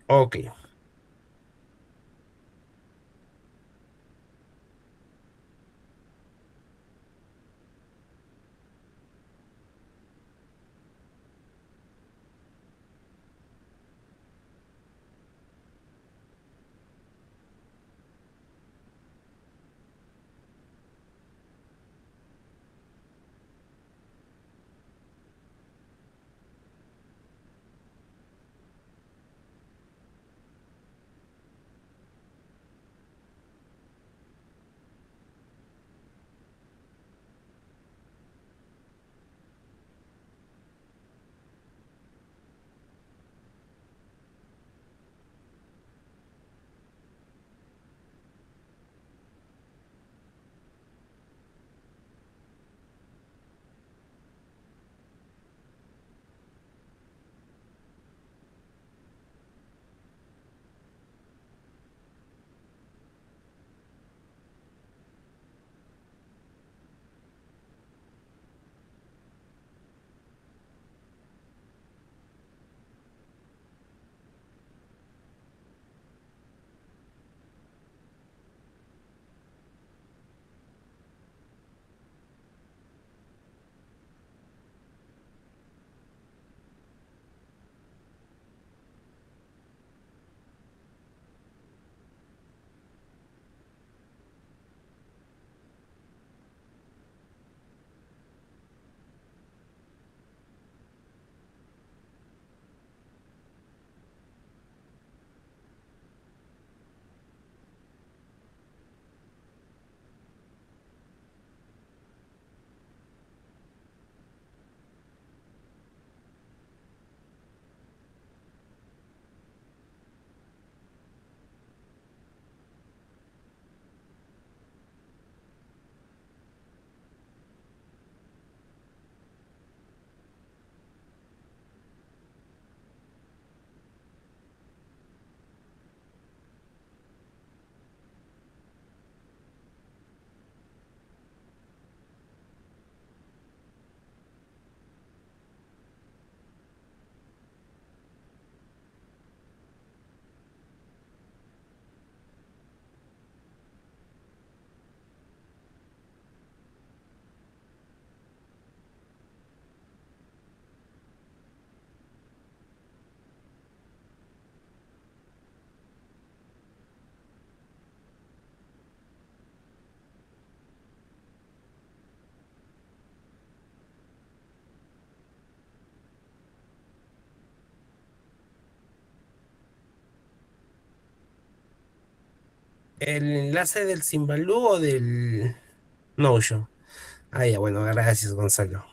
Ok. ¿El enlace del Symbaloo o del Notion? Ah, ya, bueno, gracias, Gonzalo.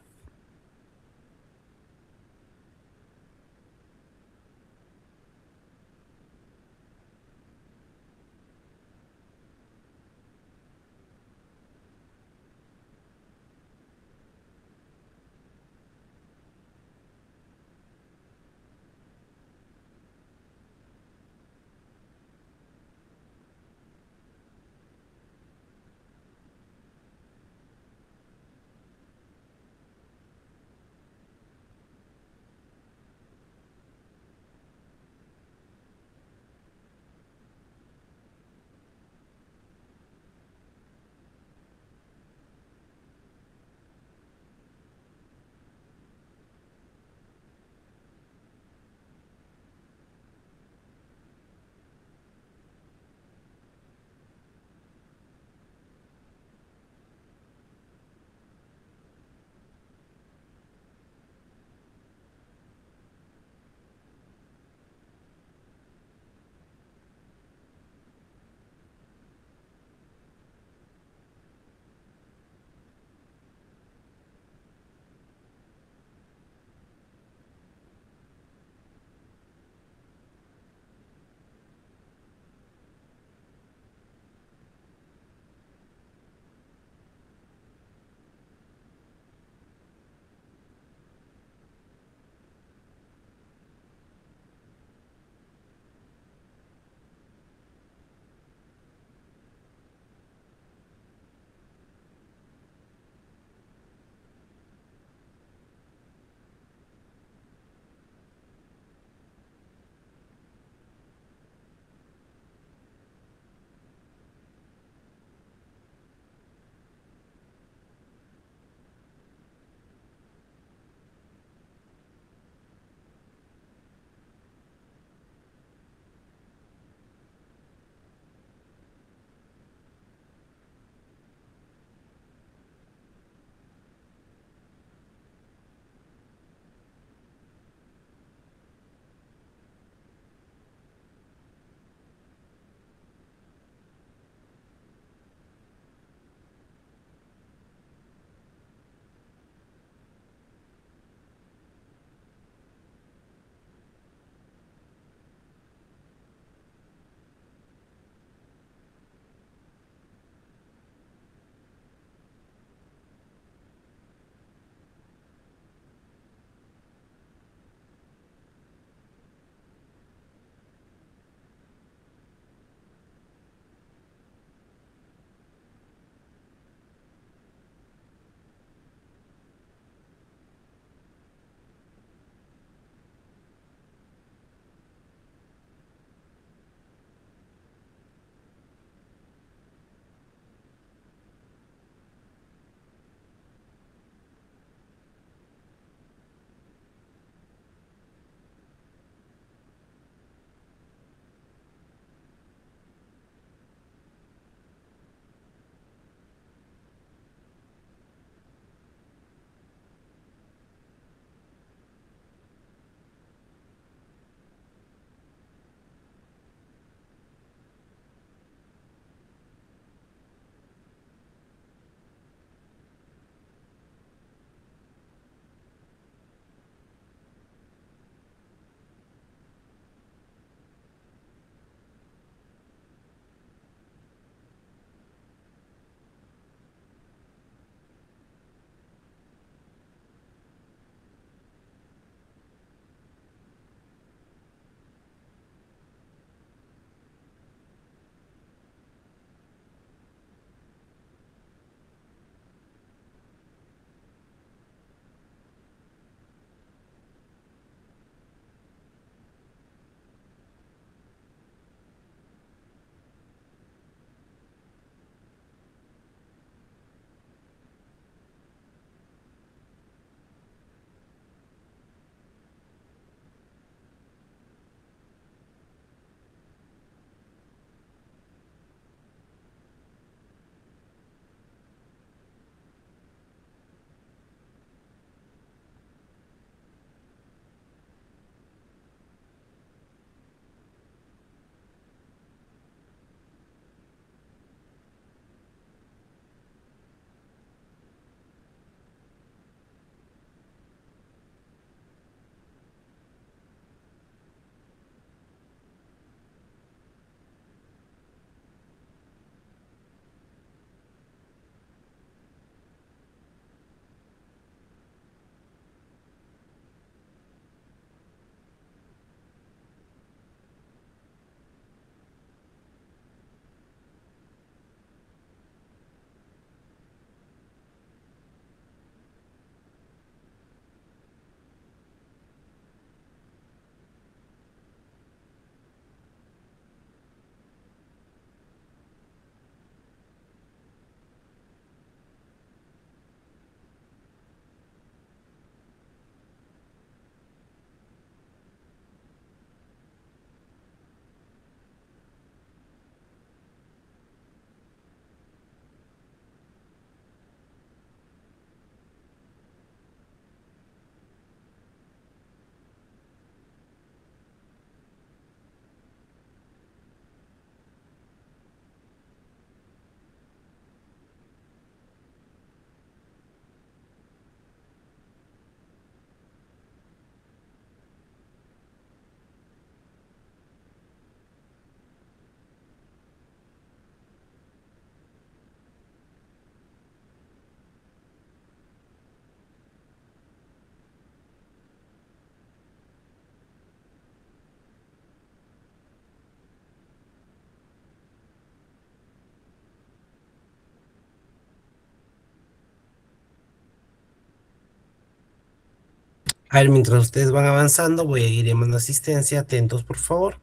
A ver, mientras ustedes van avanzando, voy a ir llamando asistencia. Atentos, por favor.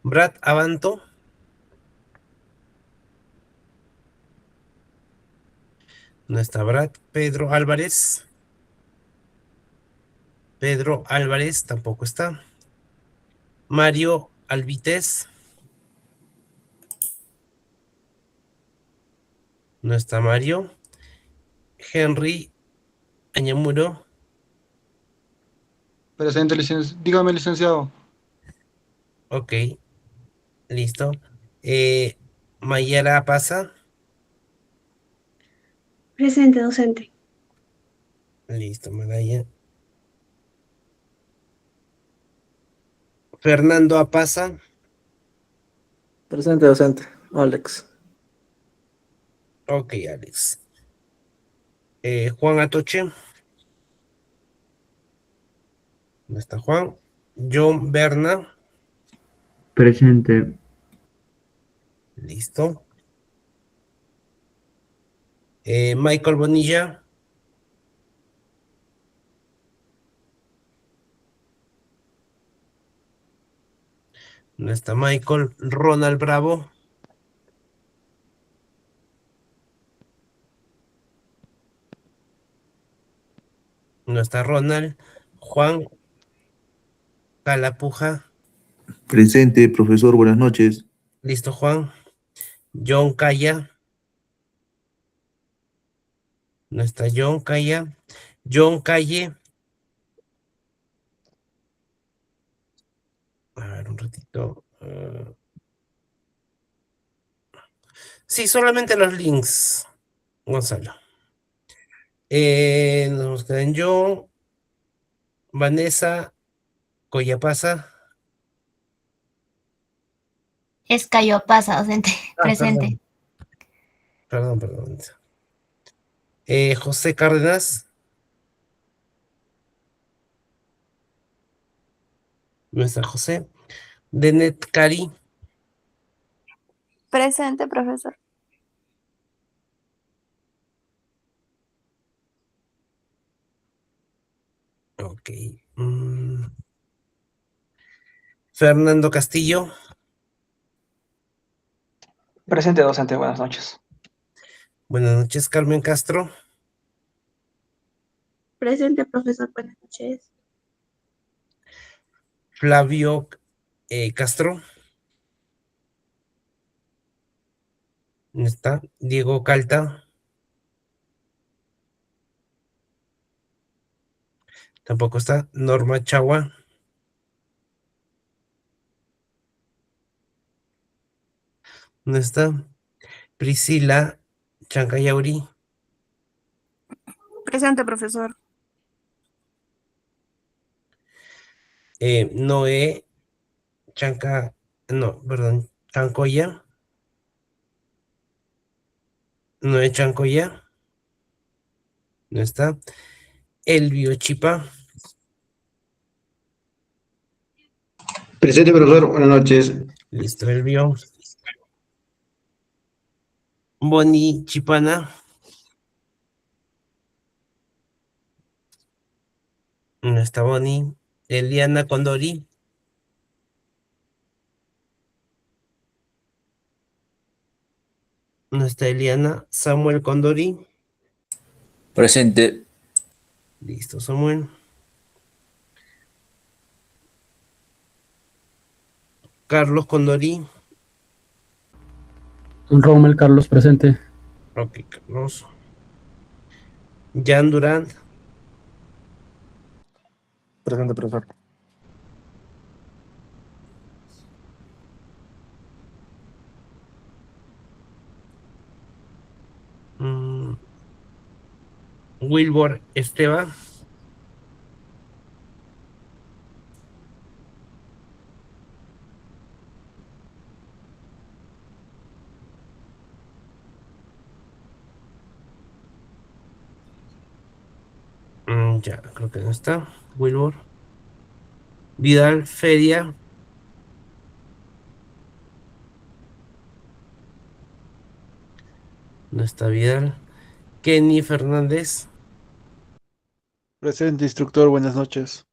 Brad Abanto. No está Brad. Pedro Álvarez. Pedro Álvarez tampoco está. Mario Alvites. No está Mario. Henry Añamuro. Presente, dígame, licenciado. Ok, listo. Mayara Pasa. Presente, docente. Listo, medalla. Fernando Apaza. Presente, docente. Alex. Ok, Alex. Juan Atoche. ¿Dónde está Juan? John Berna. Presente. Listo. Michael Bonilla. ¿Dónde está Michael? Ronald Bravo. No está Ronald. Juan Calapuja. Presente, profesor, buenas noches. Listo, Juan. John Calla. No está John Calla. John Calle. A ver, un ratito. Sí, solamente los links, Gonzalo. Nos quedan John, Vanessa, Collapasa. Es Cayopasa, docente. Presente. Perdón. José Cárdenas. No está José. Denet Cari. Presente, profesor. Ok. Fernando Castillo. Presente, docente, buenas noches. Buenas noches, Carmen Castro. Presente, profesor. Buenas noches. Flavio Castro. ¿Dónde está? Diego Calta. Tampoco está. Norma Chagua. ¿Dónde está? Priscila Chancayauri. Presente, profesor. Noé Chancoya. Noé Chancoya. No está. Elvio Chipa. Presente, profesor, buenas noches. Listo, Elvio. Boni Chipana. No está Boni. Eliana Condori. No está Eliana. Samuel Condori. Presente. Listo, Samuel. Carlos Condori. Rommel Carlos, presente. Ok, Carlos. Jan Durant. Presente, profesor. Wilbur Esteba. Ya, creo que no está. Wilbur. Vidal Feria. No está Vidal. Kenny Fernández. Presente, instructor, buenas noches.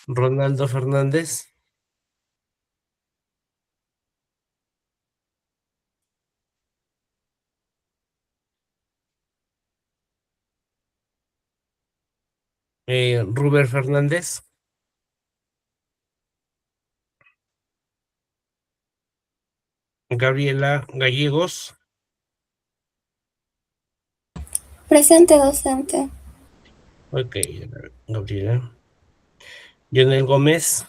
Ronaldo Fernández. Ruber Fernández. Gabriela Gallegos. Presente, docente. Ok, Gabriela. Lionel Gómez.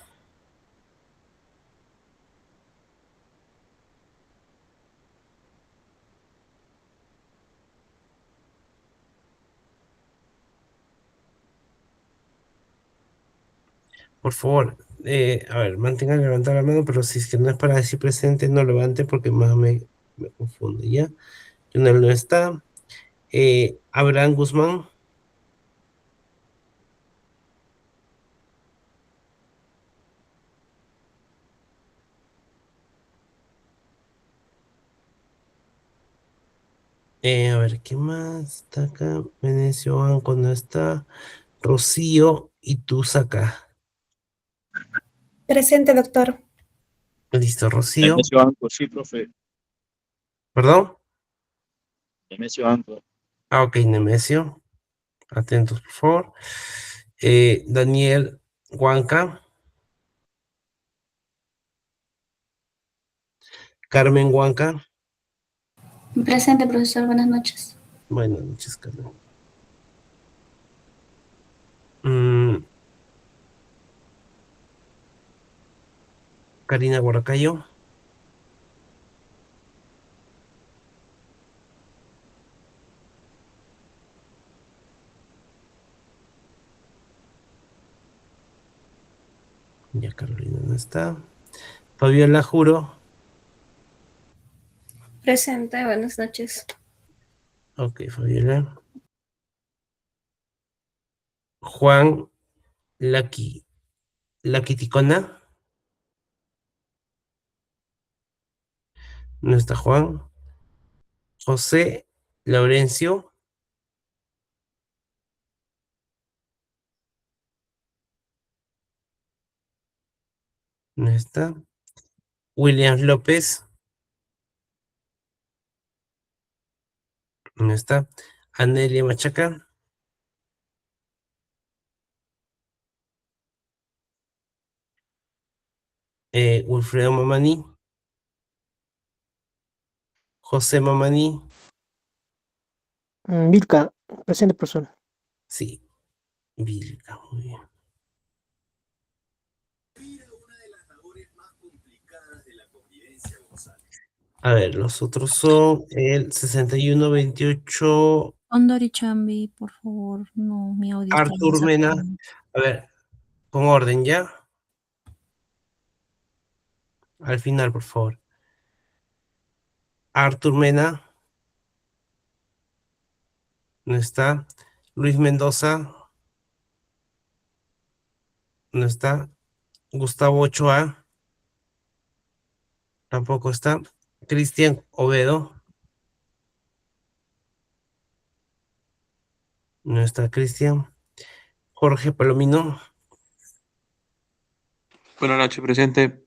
Por favor, a ver, mantengan levantar la mano, pero si es que no es para decir presente, no levante porque más me confunde, ¿ya? Lionel no está. Abraham Guzmán. A ver, ¿qué más está acá? Venecio Banco no está. Rocío y Tusaka. Presente, doctor. Listo, Rocío. Nemesio Banco, sí, profe. ¿Perdón? Nemesio Banco. Ah, ok, Nemesio. Atentos, por favor. Daniel Huanca. Carmen Huanca. Presente, profesor. Buenas noches. Buenas noches, Carmen. Karina Guaracayo. Ya Carolina no está. Fabiola Juro. Presente, buenas noches. Ok, Fabiola. Juan Laquiticona. No está Juan. José Laurencio. No está. William López. No está. Anelia Machaca. Wilfredo Mamani. José Mamani. Vilca, presente, profesor. Sí, Vilca, muy bien. A ver, los otros son el 6128. Ondori Chambi, por favor. No, mi audio está Artur Mena. desactivado. A ver, con orden ya. Al final, por favor. Artur Mena. No está. Luis Mendoza. No está. Gustavo Ochoa. Tampoco está. Cristian Ovedo. No está Cristian. Jorge Palomino. Buenas noches, presente.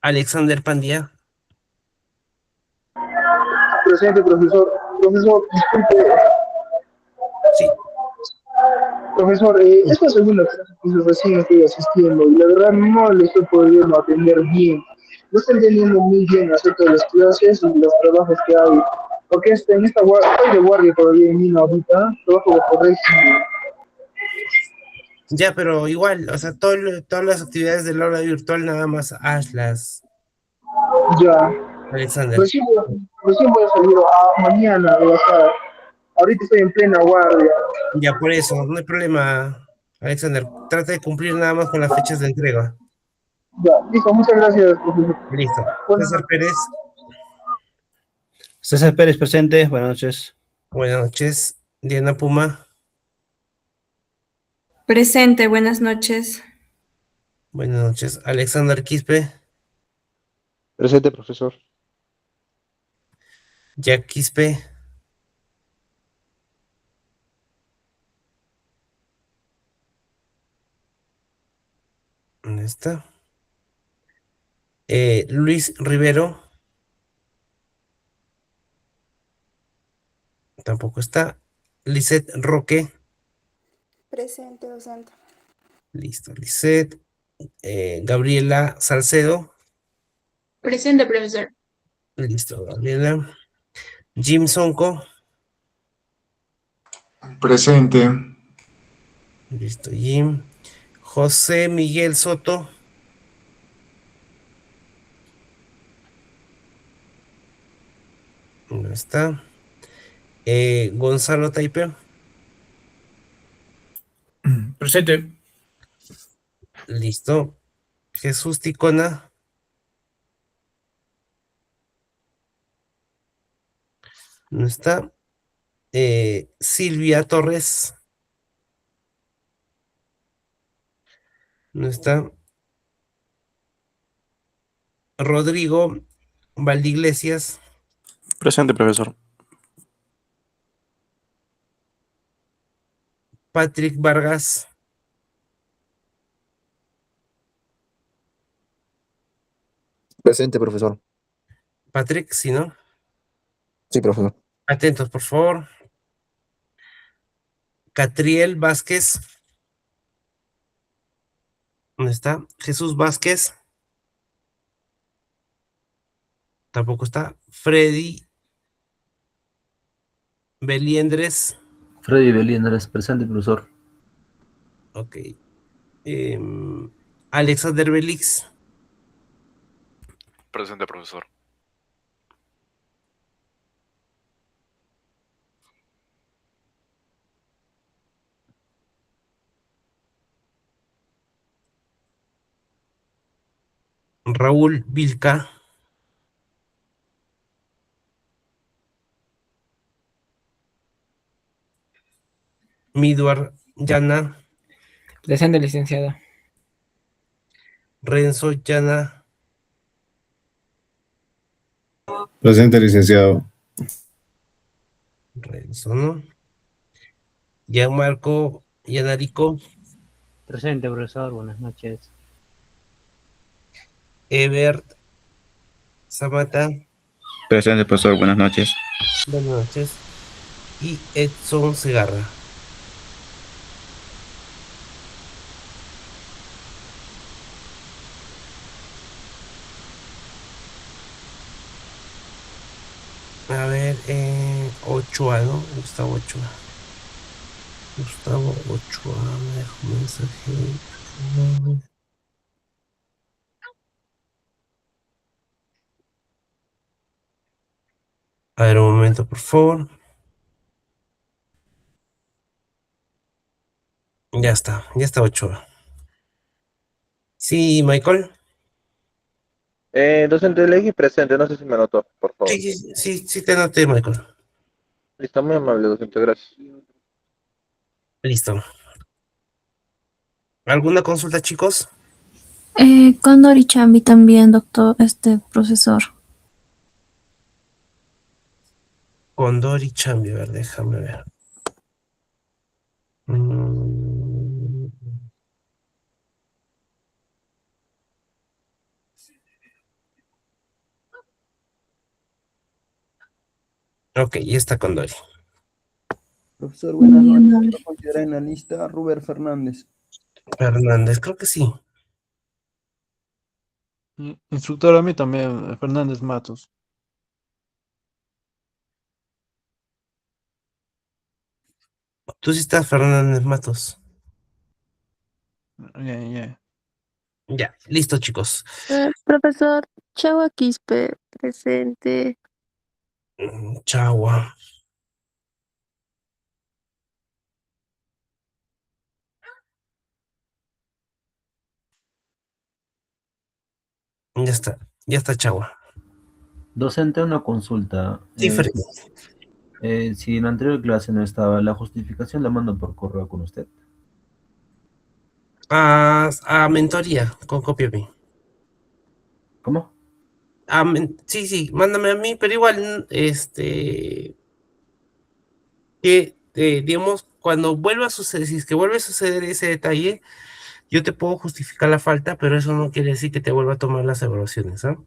Alexander Pandía. Presente, profesor. Profesor, disculpe. Sí. Profesor, es la segunda clase que recién estoy asistiendo y la verdad no le estoy pudiendo atender bien. No estoy entendiendo muy bien acerca de las clases y los trabajos que hay. Porque en esta estoy de guardia todavía en Mina ahorita, trabajo de corrección. Ya, pero igual, o sea, todas las actividades del aula virtual nada más hazlas. Ya. Alexander. Recién voy a salir mañana de acá. Ahorita estoy en plena guardia. Ya, por eso, no hay problema, Alexander. Trata de cumplir nada más con las fechas de entrega. Ya, listo, muchas gracias, profesor. Listo. César Pérez. César Pérez, presente. Buenas noches. Buenas noches. Diana Puma. Presente, buenas noches. Buenas noches. Alexander Quispe. Presente, profesor. Jack Quispe. ¿Dónde está? Luis Rivero. Tampoco está. Lisette Roque. Presente, docente. Listo, Lisette. Gabriela Salcedo. Presente, profesor. Listo, Gabriela. Jim Sonco. Presente. Listo, Jim. José Miguel Soto. No está. Gonzalo Taipe. Presente. Listo. Jesús Ticona. No está. Silvia Torres. No está. Rodrigo Valdiglesias. Presente, profesor. Patrick Vargas. Presente, profesor. Patrick, si no. Sí, profesor. Atentos, por favor. Catriel Vázquez. ¿Dónde está? Jesús Vázquez. Tampoco está. Freddy Beliendres. Freddy Belíndez, presente, profesor. Ok. Alexander Belix. Presente, profesor. Raúl Vilca. Midward Llana. Presente, licenciada. Renzo Llana. Presente, licenciado. Renzo, ¿no? Gianmarco Yanarico. Presente, profesor. Buenas noches. Ebert Zamata. Presente, profesor. Buenas noches. Buenas noches. Y Edson Segarra. A ver, Ochoa, ¿no? Gustavo Ochoa. Gustavo Ochoa, me dejó un mensaje. A ver, un momento, por favor. Ya está Ochoa. Sí, Michael. Docente Legui, presente. No sé si me notó, por favor. Sí, te anoté, Michael. Listo, muy amable, docente. Gracias. Listo. ¿Alguna consulta, chicos? Cóndor y Chambi también, doctor, profesor. Condor y Chambi, a ver, déjame ver. Ok, ya está Condori. Profesor, buenas noches. ¿Lo considera en la lista Ruber Fernández? Fernández, creo que sí. Instructor, a mí también, Fernández Matos. Tú sí estás, Fernández Matos. Ya. Ya, listo, chicos. Profesor Chava Quispe, presente. Chagua. Ya está Chagua. Docente, una consulta. Sí, Fer. Si en la anterior clase no estaba, la justificación la mando por correo con usted. A mentoría, con cópiame. ¿Cómo? Sí, mándame a mí, pero igual, que, digamos, cuando vuelva a suceder, si es que vuelve a suceder ese detalle, yo te puedo justificar la falta, pero eso no quiere decir que te vuelva a tomar las evaluaciones, ¿ah?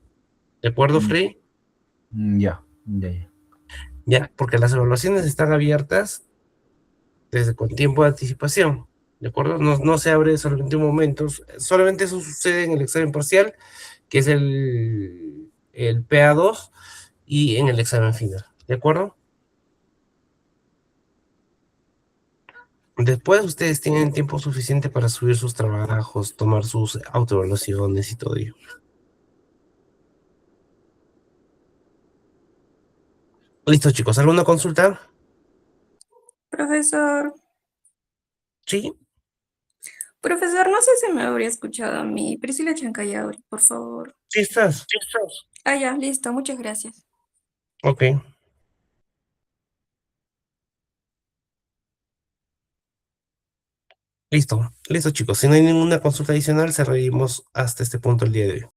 ¿De acuerdo, Frey? Ya, ya. Ya, porque las evaluaciones están abiertas desde con tiempo de anticipación, ¿de acuerdo? No se abre solamente un momento, solamente eso sucede en el examen parcial, que es el PA2, y en el examen final, ¿de acuerdo? Después ustedes tienen tiempo suficiente para subir sus trabajos, tomar sus autoevaluaciones y todo ello. Listo, chicos, ¿alguna consulta? Profesor, Sí. profesor, no sé si me habría escuchado a mí. Priscila Chancayauri, por favor. Sí estás. Ah, ya, listo, muchas gracias. Ok. Listo, chicos. Si no hay ninguna consulta adicional, cerraremos hasta este punto el día de hoy.